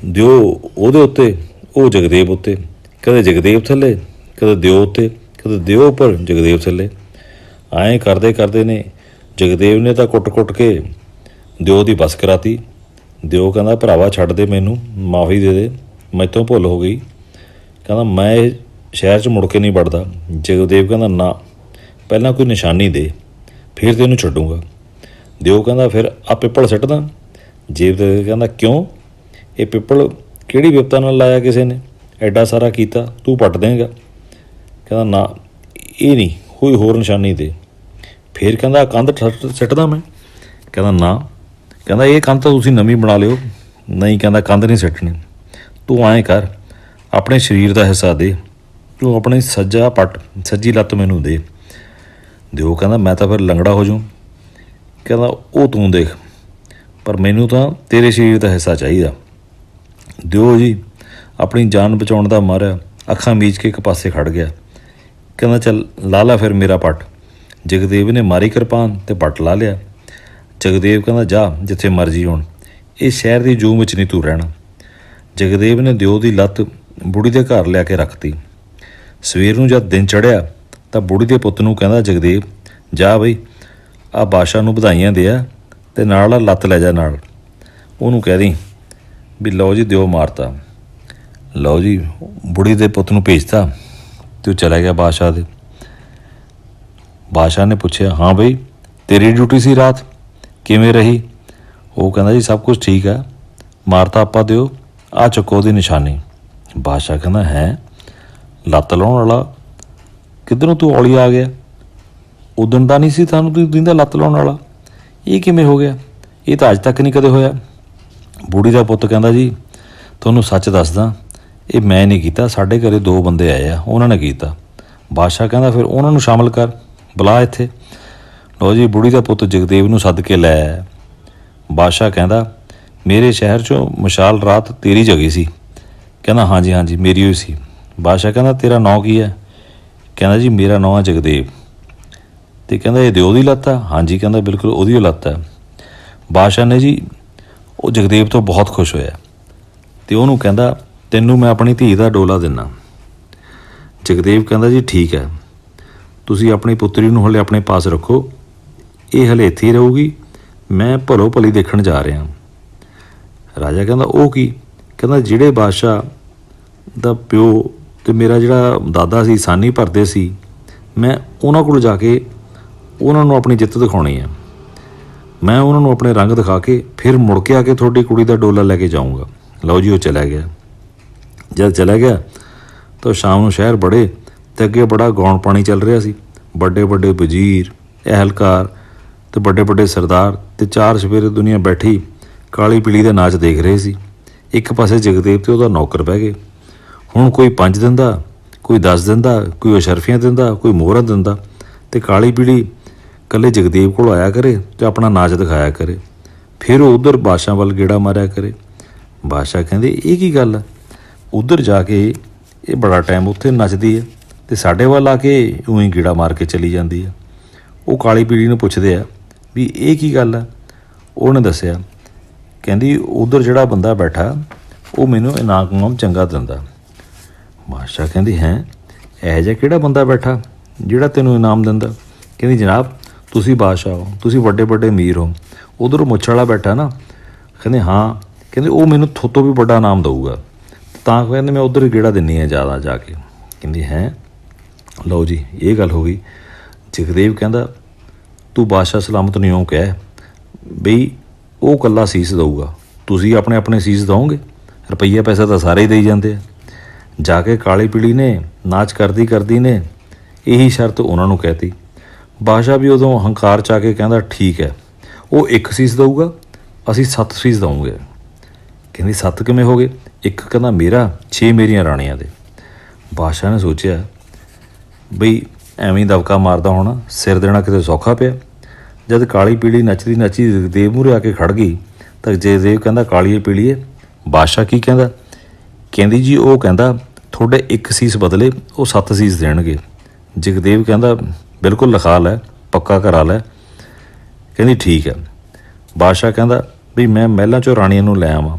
ਦਿਓ ਉਹਦੇ ਉੱਤੇ, ਉਹ ਜਗਦੇਵ ਉੱਤੇ, ਕਦੇ ਜਗਦੇਵ ਥੱਲੇ, ਕਦੇ ਦਿਓ ਉੱਤੇ, ਕਦੇ ਦਿਓ ਉੱਪਰ, ਜਗਦੇਵ ਥੱਲੇ। ਐਂ ਕਰਦੇ ਕਰਦੇ ਨੇ ਜਗਦੇਵ ਨੇ ਤਾਂ ਕੁੱਟ-ਕੁੱਟ ਕੇ ਦਿਓ ਦੀ ਬੱਸ ਕਰਾਤੀ। ਦਿਓ ਕਹਿੰਦਾ ਭਰਾਵਾ ਛੱਡ ਦੇ, ਮੈਨੂੰ ਮਾਫੀ ਦੇ ਦੇ, ਮੈਥੋਂ ਭੁੱਲ ਹੋ ਗਈ। ਕਹਿੰਦਾ ਮੈਂ ਇਹ ਸ਼ਹਿਰ 'ਚ ਮੁੜ ਕੇ ਨਹੀਂ ਵੜਦਾ। ਜਗਦੇਵ ਕਹਿੰਦਾ ਨਾ, ਪਹਿਲਾਂ ਕੋਈ ਨਿਸ਼ਾਨੀ ਦੇ, ਫਿਰ ਤੈਨੂੰ ਛੱਡੂਗਾ। ਦਿਓ ਕਹਿੰਦਾ ਫਿਰ ਆ ਪਿੱਪਲ ਸਿੱਟਦਾ। ਜਗਦੇਵ ਕਹਿੰਦਾ ਕਿਉਂ, ਇਹ ਪਿੱਪਲ ਕਿਹੜੀ ਬਿਪਤਾ ਨਾਲ ਲਾਇਆ ਕਿਸੇ ਨੇ, ਐਡਾ ਸਾਰਾ ਕੀਤਾ, ਤੂੰ ਪੱਟ ਦੇਂਗਾ। ਕਹਿੰਦਾ ਨਾ, ਇਹ ਨਹੀਂ, ਕੋਈ ਹੋਰ ਨਿਸ਼ਾਨੀ ਦੇ। ਫਿਰ ਕਹਿੰਦਾ ਕੰਧ ਸਿੱਟਦਾ ਮੈਂ। ਕਹਿੰਦਾ ਨਾ। ਕਹਿੰਦਾ ਇਹ ਕੰਧ ਤਾਂ ਤੁਸੀਂ ਨਵੀਂ ਬਣਾ ਲਿਓ। ਨਹੀਂ, ਕਹਿੰਦਾ ਕੰਧ ਨਹੀਂ ਸਿੱਟਣੀ, ਤੂੰ ਐਂ ਕਰ, ਆਪਣੇ ਸਰੀਰ ਦਾ ਹਿੱਸਾ ਦੇ, ਤੂੰ ਆਪਣੀ ਸੱਜੀ ਲੱਤ ਮੈਨੂੰ ਦੇ। ਦਿਓ ਕਹਿੰਦਾ ਮੈਂ ਤਾਂ ਫਿਰ ਲੰਗੜਾ ਹੋ ਜਾਊਂ। ਕਹਿੰਦਾ ਉਹ ਤੂੰ ਦੇਖ, ਪਰ ਮੈਨੂੰ ਤਾਂ ਤੇਰੇ ਸਰੀਰ ਦਾ ਹਿੱਸਾ ਚਾਹੀਦਾ। ਦਿਓ ਜੀ ਆਪਣੀ ਜਾਨ ਬਚਾਉਣ ਦਾ ਮਾਰਿਆ ਅੱਖਾਂ ਮੀਚ ਕੇ ਇੱਕ ਪਾਸੇ ਖੜ੍ਹ ਗਿਆ। ਕਹਿੰਦਾ ਚੱਲ ਲਾ ਲਾ ਫਿਰ ਮੇਰਾ ਪੱਟ। ਜਗਦੇਵ ਨੇ ਮਾਰੀ ਕਿਰਪਾਨ ਅਤੇ ਪੱਟ ਲਾ ਲਿਆ। ਜਗਦੇਵ ਕਹਿੰਦਾ ਜਾ ਜਿੱਥੇ ਮਰਜ਼ੀ ਹੋਣ, ਇਸ ਸ਼ਹਿਰ ਦੀ ਜੂਮ ਵਿੱਚ ਨਹੀਂ ਤੂੰ ਰਹਿਣਾ। ਜਗਦੇਵ ਨੇ ਦਿਓ ਦੀ ਲੱਤ ਬੁੜੀ ਦੇ ਘਰ ਲਿਆ ਕੇ ਰੱਖਤੀ। ਸਵੇਰ ਨੂੰ ਜਦ ਦਿਨ ਚੜ੍ਹਿਆ ਤਾਂ ਬੁੜੀ ਦੇ ਪੁੱਤ ਨੂੰ ਕਹਿੰਦਾ ਜਗਦੇਵ ਜਾ ਬਈ ਆਹ ਬਾਦਸ਼ਾਹ ਨੂੰ ਵਧਾਈਆਂ ਦੇ ਆ, ਅਤੇ ਨਾਲ ਆ ਲੱਤ ਲੈ ਜਾ, ਨਾਲ ਉਹਨੂੰ ਕਹਿ ਦੀ ਵੀ ਲਓ ਜੀ ਦਿਓ ਮਾਰਤਾ। ਲਓ ਜੀ, ਬੁੜੀ ਦੇ ਪੁੱਤ ਨੂੰ ਭੇਜਤਾ ਅਤੇ ਉਹ ਚਲਾ ਗਿਆ ਬਾਦਸ਼ਾਹ ਦੇ। ਬਾਦਸ਼ਾਹ ਨੇ ਪੁੱਛਿਆ ਹਾਂ ਬਈ ਤੇਰੀ ਡਿਊਟੀ ਸੀ ਰਾਤ, ਕਿਵੇਂ ਰਹੀ? ਉਹ ਕਹਿੰਦਾ ਜੀ ਸਭ ਕੁਛ ਠੀਕ ਹੈ, ਮਾਰਤਾ ਆਪਾਂ ਦਿਓ, ਆ ਚੱਕੋ ਉਹਦੀ ਨਿਸ਼ਾਨੀ। ਬਾਦਸ਼ਾਹ ਕਹਿੰਦਾ ਹੈ, ਲੱਤ ਲਾਉਣ ਵਾਲਾ ਕਿੱਧਰੋਂ ਤੂੰ ਔਲੀ ਆ ਗਿਆ? ਉਦਣ ਦਾ ਨਹੀਂ ਸੀ ਤੁਹਾਨੂੰ ਤੂੰ ਦਿੰਦਾ ਲੱਤ ਲਾਉਣ ਵਾਲਾ, ਇਹ ਕਿਵੇਂ ਹੋ ਗਿਆ? ਇਹ ਤਾਂ ਅੱਜ ਤੱਕ ਨਹੀਂ ਕਦੇ ਹੋਇਆ। ਬੁੜੀ ਦਾ ਪੁੱਤ ਕਹਿੰਦਾ ਜੀ ਤੁਹਾਨੂੰ ਸੱਚ ਦੱਸਦਾ, ਇਹ ਮੈਂ ਨਹੀਂ ਕੀਤਾ, ਸਾਡੇ ਘਰੇ 2 ਬੰਦੇ ਆਏ ਆ, ਉਹਨਾਂ ਨੇ ਕੀਤਾ। ਬਾਦਸ਼ਾਹ ਕਹਿੰਦਾ ਫਿਰ ਉਹਨਾਂ ਨੂੰ ਸ਼ਾਮਲ ਕਰ, ਬੁਲਾ ਇੱਥੇ। ਲਓ ਜੀ, ਬੁੜੀ ਦਾ ਪੁੱਤ ਜਗਦੇਵ ਨੂੰ ਸੱਦ ਕੇ ਲੈ ਆਇਆ। ਬਾਦਸ਼ਾਹ ਕਹਿੰਦਾ ਮੇਰੇ ਸ਼ਹਿਰ 'ਚੋਂ ਮਸ਼ਾਲ ਰਾਤ ਤੇਰੀ ਜਗੀ ਸੀ? ਕਹਿੰਦਾ ਹਾਂਜੀ ਹਾਂਜੀ ਮੇਰੀ ਹੋਈ ਸੀ। ਬਾਦਸ਼ਾਹ ਕਹਿੰਦਾ ਤੇਰਾ ਨਾਂ ਕੀ ਹੈ? ਕਹਿੰਦਾ ਜੀ ਮੇਰਾ ਨਾਂ ਹੈ ਜਗਦੇਵ। ਅਤੇ ਕਹਿੰਦਾ ਇਹ ਦਿਓ ਦੀ ਲੱਤ ਆ? ਹਾਂਜੀ, ਕਹਿੰਦਾ ਬਿਲਕੁਲ ਉਹਦੀ ਓ ਲੱਤ ਹੈ। ਬਾਦਸ਼ਾਹ ਨੇ ਜੀ ਉਹ ਜਗਦੇਵ ਤੋਂ ਬਹੁਤ ਖੁਸ਼ ਹੋਇਆ ਅਤੇ ਉਹਨੂੰ ਕਹਿੰਦਾ ਤੈਨੂੰ ਮੈਂ ਆਪਣੀ ਧੀ ਦਾ ਡੋਲਾ ਦਿੰਦਾ। ਜਗਦੇਵ ਕਹਿੰਦਾ ਜੀ ਠੀਕ ਹੈ, ਤੁਸੀਂ ਆਪਣੀ ਪੁੱਤਰੀ ਨੂੰ ਹਲੇ ਆਪਣੇ ਪਾਸ ਰੱਖੋ, ਇਹ ਹਲੇ ਇੱਥੇ ਹੀ ਰਹੂਗੀ, ਮੈਂ ਭਲੋ ਭਲੀ ਦੇਖਣ ਜਾ ਰਿਹਾ। ਰਾਜਾ ਕਹਿੰਦਾ ਉਹ ਕੀ? ਕਹਿੰਦਾ ਜਿਹੜੇ ਬਾਦਸ਼ਾਹ ਦਾ ਪਿਓ ਅਤੇ ਮੇਰਾ ਜਿਹੜਾ ਦਾਦਾ ਸੀ ਸਾਨੀ ਭਰਦੇ ਸੀ, ਮੈਂ ਉਹਨਾਂ ਕੋਲ ਜਾ ਕੇ ਉਹਨਾਂ ਨੂੰ ਆਪਣੀ ਜਿੱਤ ਦਿਖਾਉਣੀ ਆ। ਮੈਂ ਉਹਨਾਂ ਨੂੰ ਆਪਣੇ ਰੰਗ ਦਿਖਾ ਕੇ ਫਿਰ ਮੁੜ ਕੇ ਆ ਕੇ ਤੁਹਾਡੀ ਕੁੜੀ ਦਾ ਡੋਲਾ ਲੈ ਕੇ ਜਾਊਂਗਾ। ਲਓ ਜੀ, ਉਹ ਚਲਾ ਗਿਆ। ਜਦ ਚਲਾ ਗਿਆ ਤਾਂ ਸ਼ਾਮ ਨੂੰ ਸ਼ਹਿਰ ਬੜੇ ਅਤੇ ਅੱਗੇ ਬੜਾ ਗੌਣ ਪਾਣੀ ਚੱਲ ਰਿਹਾ ਸੀ। ਵੱਡੇ ਵੱਡੇ ਵਜ਼ੀਰ, ਅਹਿਲਕਾਰ ਅਤੇ ਵੱਡੇ ਵੱਡੇ ਸਰਦਾਰ ਅਤੇ 4 ਚੁਫੇਰੇ ਦੁਨੀਆ ਬੈਠੀ ਕਾਲੀ ਪੀਲੀ ਦਾ ਨਾਚ ਦੇਖ ਰਹੇ ਸੀ। ਇੱਕ ਪਾਸੇ ਜਗਦੇਵ ਅਤੇ ਉਹਦਾ ਨੌਕਰ ਬਹਿ ਗਏ। ਹੁਣ ਕੋਈ 5 ਦਿੰਦਾ, ਕੋਈ 10 ਦਿੰਦਾ, ਕੋਈ ਅਸ਼ਰਫੀਆਂ ਦਿੰਦਾ, ਕੋਈ ਮੋਹਰਾਂ ਦਿੰਦਾ, ਅਤੇ ਕਾਲੀ ਪੀਲੀ ਇਕੱਲੇ ਜਗਦੇਵ ਕੋਲ ਆਇਆ ਕਰੇ ਅਤੇ ਆਪਣਾ ਨਾਚ ਦਿਖਾਇਆ ਕਰੇ। ਫਿਰ ਉਹ ਉੱਧਰ ਬਾਦਸ਼ਾਹ ਵੱਲ ਗੇੜਾ ਮਾਰਿਆ ਕਰੇ। ਬਾਦਸ਼ਾਹ ਕਹਿੰਦੇ ਇਹ ਕੀ ਗੱਲ ਹੈ? ਉੱਧਰ ਜਾ ਕੇ ਇਹ ਬੜਾ ਟਾਈਮ ਉੱਥੇ ਨੱਚਦੀ ਹੈ ਅਤੇ ਸਾਡੇ ਵੱਲ ਆ ਕੇ ਊਂ ਗੇੜਾ ਮਾਰ ਕੇ ਚਲੀ ਜਾਂਦੀ ਹੈ। ਉਹ ਕਾਲੀ ਪੀਲੀ ਨੂੰ ਪੁੱਛਦੇ ਆ ਵੀ ਇਹ ਕੀ ਗੱਲ ਹੈ? ਉਹਨੇ ਦੱਸਿਆ, ਕਹਿੰਦੀ ਉੱਧਰ ਜਿਹੜਾ ਬੰਦਾ ਬੈਠਾ ਉਹ ਮੈਨੂੰ ਇਨਾਮ ਚੰਗਾ ਦਿੰਦਾ। ਬਾਦਸ਼ਾਹ ਕਹਿੰਦੀ ਹੈ, ਇਹੋ ਜਿਹਾ ਕਿਹੜਾ ਬੰਦਾ ਬੈਠਾ ਜਿਹੜਾ ਤੈਨੂੰ ਇਨਾਮ ਦਿੰਦਾ? ਕਹਿੰਦੀ ਜਨਾਬ ਤੁਸੀਂ ਬਾਦਸ਼ਾਹ ਹੋ, ਤੁਸੀਂ ਵੱਡੇ ਵੱਡੇ ਅਮੀਰ ਹੋ, ਉੱਧਰ ਮੁੱਛ ਵਾਲਾ ਬੈਠਾ ਨਾ। ਕਹਿੰਦੇ ਹਾਂ। ਕਹਿੰਦੇ ਉਹ ਮੈਨੂੰ ਥੋਤੋਂ ਵੀ ਵੱਡਾ ਇਨਾਮ ਦਊਗਾ, ਤਾਂ ਕਹਿੰਦੇ ਮੈਂ ਉੱਧਰ ਗੇੜਾ ਦਿੰਦੀ ਹਾਂ ਜ਼ਿਆਦਾ ਜਾ ਕੇ। ਕਹਿੰਦੀ ਹੈ। ਲਓ ਜੀ, ਇਹ ਗੱਲ ਹੋ ਗਈ। ਜਗਦੇਵ ਕਹਿੰਦਾ ਤੂੰ ਬਾਦਸ਼ਾਹ ਸਲਾਮਤ ਨੂੰ ਇਉਂ ਕਹਿ ਬਈ ਉਹ ਇਕੱਲਾ ਸੀਸ ਦਊਗਾ, ਤੁਸੀਂ ਆਪਣੇ ਆਪਣੇ ਸੀਸ ਦਓਗੇ, ਰੁਪਈਆ ਪੈਸਾ ਤਾਂ ਸਾਰੇ ਹੀ ਦੇਈ ਜਾਂਦੇ ਆ। ਜਾ ਕੇ ਕਾਲੀ ਪੀਲੀ ਨੇ ਨਾਚ ਕਰਦੀ ਕਰਦੀ ਨੇ ਇਹੀ ਸ਼ਰਤ ਉਹਨਾਂ ਨੂੰ ਕਹਿਤੀ। ਬਾਦਸ਼ਾਹ ਵੀ ਉਦੋਂ ਹੰਕਾਰ 'ਚ ਆ ਕੇ ਕਹਿੰਦਾ ਠੀਕ ਹੈ, ਉਹ 1 ਸੀਸ ਦਊਗਾ, ਅਸੀਂ 7 ਸੀਸ ਦਊਂਗੇ। ਕਹਿੰਦੀ 7 ਕਿਵੇਂ ਹੋ ਗਏ? ਇੱਕ ਕਹਿੰਦਾ ਮੇਰਾ, 6 ਮੇਰੀਆਂ ਰਾਣੀਆਂ ਦੇ। ਬਾਦਸ਼ਾਹ ਨੇ ਸੋਚਿਆ ਬਈ ਐਵੇਂ ਹੀ ਦਬਕਾ ਮਾਰਦਾ ਹੋਣਾ, ਸਿਰ ਦੇਣਾ ਕਿਤੇ ਸੌਖਾ ਪਿਆ। ਜਦ ਕਾਲੀ ਪੀਲੀ ਨੱਚਦੀ ਨੱਚਦੀ ਜਗਦੇਵ ਮੂਹਰੇ ਆ ਕੇ ਖੜ ਗਈ ਤਾਂ ਜਗਦੇਵ ਕਹਿੰਦਾ ਕਾਲੀਏ ਪੀਲੀਏ। ਬਾਦਸ਼ਾਹ ਕੀ ਕਹਿੰਦਾ? ਕਹਿੰਦੀ ਜੀ ਉਹ ਕਹਿੰਦਾ ਤੁਹਾਡੇ 1 ਸੀਸ ਬਦਲੇ ਉਹ 7 ਸੀਸ ਦੇਣਗੇ। ਜਗਦੇਵ ਕਹਿੰਦਾ ਬਿਲਕੁਲ ਲਿਖਾ ਲੈ, ਪੱਕਾ ਕਰਾ ਲੈ। ਕਹਿੰਦੀ ਠੀਕ ਹੈ। ਬਾਦਸ਼ਾਹ ਕਹਿੰਦਾ ਵੀ ਮੈਂ ਮਹਿਲਾਂ 'ਚੋਂ ਰਾਣੀਆਂ ਨੂੰ ਲੈ ਆਵਾਂ।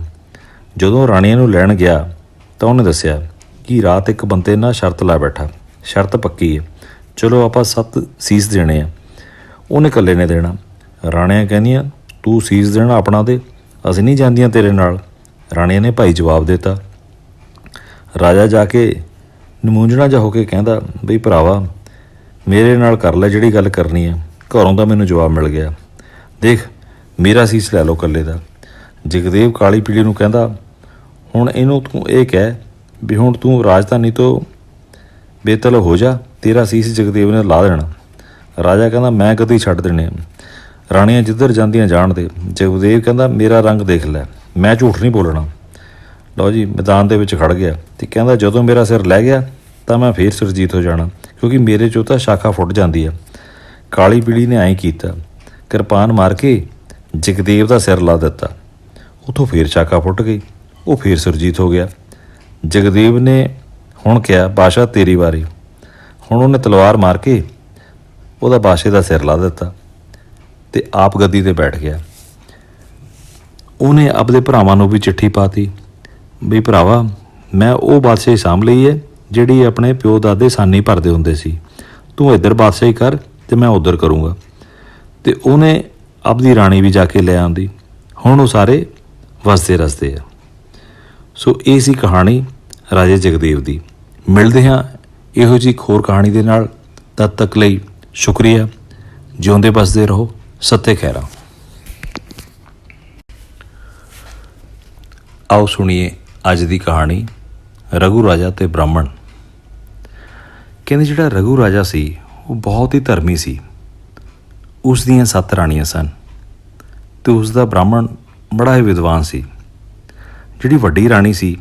ਜਦੋਂ ਰਾਣੀਆਂ ਨੂੰ ਲੈਣ ਗਿਆ ਤਾਂ ਉਹਨੇ ਦੱਸਿਆ ਕਿ ਰਾਤ ਇੱਕ ਬੰਦੇ ਨਾਲ ਸ਼ਰਤ ਲਾ ਬੈਠਾ, ਸ਼ਰਤ ਪੱਕੀ ਹੈ, ਚਲੋ ਆਪਾਂ 7 ਸੀਸ ਦੇਣੇ ਆ। ਉਹਨੇ ਇਕੱਲੇ ਨੇ ਦੇਣਾ। ਰਾਣੀਆਂ ਕਹਿੰਦੀਆਂ ਤੂੰ ਸੀਸ ਦੇਣਾ ਆਪਣਾ ਦੇ, ਅਸੀਂ ਨਹੀਂ ਜਾਂਦੀਆਂ ਤੇਰੇ ਨਾਲ। ਰਾਣੀਆਂ ਨੇ ਭਾਈ ਜਵਾਬ ਦਿੱਤਾ। ਰਾਜਾ ਜਾ ਕੇ ਨਮੂੰਝਣਾ ਜਿਹਾ ਹੋ ਕੇ ਕਹਿੰਦਾ ਬਈ ਭਰਾਵਾ ਮੇਰੇ ਨਾਲ ਕਰ ਲੈ ਜਿਹੜੀ ਗੱਲ ਕਰਨੀ ਆ, ਘਰੋਂ ਤਾਂ ਮੈਨੂੰ ਜਵਾਬ ਮਿਲ ਗਿਆ, ਦੇਖ ਮੇਰਾ ਸੀਸ ਲੈ ਲਓ ਇਕੱਲੇ ਦਾ। ਜਗਦੇਵ ਕਾਲੀ ਪੀਲੀ ਨੂੰ ਕਹਿੰਦਾ ਹੁਣ ਇਹਨੂੰ ਤੂੰ ਇਹ ਕਹਿ ਵੀ ਹੁਣ ਤੂੰ ਰਾਜਧਾਨੀ ਤੋਂ ਬੇਤਲਬ ਹੋ ਜਾ, ਤੇਰਾ ਸੀਸ ਜਗਦੇਵ ਨੇ ਲਾ ਦੇਣਾ। ਰਾਜਾ ਕਹਿੰਦਾ ਮੈਂ ਕਦੇ ਛੱਡ ਦੇਣੇ। ਰਾਣੀਆਂ ਜਿੱਧਰ ਜਾਂਦੀਆਂ ਜਾਣ ਦੇ। ਜਗਦੇਵ ਕਹਿੰਦਾ ਮੇਰਾ ਰੰਗ ਦੇਖ ਲੈ, ਮੈਂ ਝੂਠ ਨਹੀਂ ਬੋਲਣਾ। ਲਓ ਜੀ ਮੈਦਾਨ ਦੇ ਵਿੱਚ ਖੜ ਗਿਆ ਅਤੇ ਕਹਿੰਦਾ ਜਦੋਂ ਮੇਰਾ ਸਿਰ ਲੈ ਗਿਆ ਤਾਂ ਮੈਂ ਫੇਰ ਸੁਰਜੀਤ ਹੋ ਜਾਣਾ, ਕਿਉਂਕਿ ਮੇਰੇ 'ਚੋਂ ਤਾਂ ਸ਼ਾਖਾ ਫੁੱਟ ਜਾਂਦੀ ਆ। ਕਾਲੀ ਪੀਲੀ ਨੇ ਐਂ ਕੀਤਾ, ਕਿਰਪਾਨ ਮਾਰ ਕੇ ਜਗਦੇਵ ਦਾ ਸਿਰ ਲਾ ਦਿੱਤਾ। ਉੱਥੋਂ ਫੇਰ ਸ਼ਾਖਾ ਫੁੱਟ ਗਈ, ਉਹ ਫੇਰ ਸੁਰਜੀਤ ਹੋ ਗਿਆ। ਜਗਦੇਵ ਨੇ ਹੁਣ ਕਿਹਾ ਬਾਦਸ਼ਾਹ ਤੇਰੀ ਵਾਰੀ। ਹੁਣ ਉਹਨੇ ਤਲਵਾਰ ਮਾਰ ਕੇ ਉਹਦਾ ਬਾਦਸ਼ਾਹ ਦਾ ਸਿਰ ਲਾ ਦਿੱਤਾ ਅਤੇ ਆਪ ਗੱਦੀ 'ਤੇ ਬੈਠ ਗਿਆ। ਉਹਨੇ ਆਪਣੇ ਭਰਾਵਾਂ ਨੂੰ ਵੀ ਚਿੱਠੀ ਪਾਤੀ ਵੀ ਭਰਾਵਾ ਮੈਂ ਉਹ ਬਾਦਸ਼ਾਹੀ ਸਾਂਭ ਲਈ ਹੈ ਜਿਹੜੀ ਆਪਣੇ ਪਿਓ ਦਾਦੇ ਸਾਨੀ ਭਰਦੇ ਹੁੰਦੇ ਸੀ, ਤੂੰ ਇੱਧਰ ਬਾਦਸ਼ਾਹੀ ਕਰ ਅਤੇ ਮੈਂ ਉੱਧਰ ਕਰੂੰਗਾ। ਅਤੇ ਉਹਨੇ ਆਪਦੀ ਰਾਣੀ ਵੀ ਜਾ ਕੇ ਲੈ ਆਉਂਦੀ। ਹੁਣ ਉਹ ਸਾਰੇ ਵਸਦੇ ਰਸਦੇ ਆ। ਸੋ ਇਹ ਸੀ ਕਹਾਣੀ ਰਾਜੇ ਜਗਦੇਵ ਦੀ। ਮਿਲਦੇ ਹਾਂ ਇਹੋ ਜਿਹੀ ਇੱਕ ਹੋਰ ਕਹਾਣੀ ਦੇ ਨਾਲ। ਤਦ ਤੱਕ ਲਈ ਸ਼ੁਕਰੀਆ। ਜਿਉਂਦੇ ਬਸਦੇ ਰਹੋ। ਸੱਤੇ ਖਹਿਰਾ। ਆਓ ਸੁਣੀਏ ਅੱਜ ਦੀ ਕਹਾਣੀ ਰਘੂ ਰਾਜਾ ਅਤੇ ਬ੍ਰਾਹਮਣ। ਕਹਿੰਦੇ ਜਿਹੜਾ ਰਘੂ ਰਾਜਾ ਸੀ ਉਹ ਬਹੁਤ ਹੀ ਧਰਮੀ ਸੀ। ਉਸ ਦੀਆਂ 7 ਰਾਣੀਆਂ ਸਨ ਅਤੇ ਉਸ ਦਾ ਬ੍ਰਾਹਮਣ ਬੜਾ ਹੀ ਵਿਦਵਾਨ ਸੀ। ਜਿਹੜੀ ਵੱਡੀ ਰਾਣੀ ਸੀ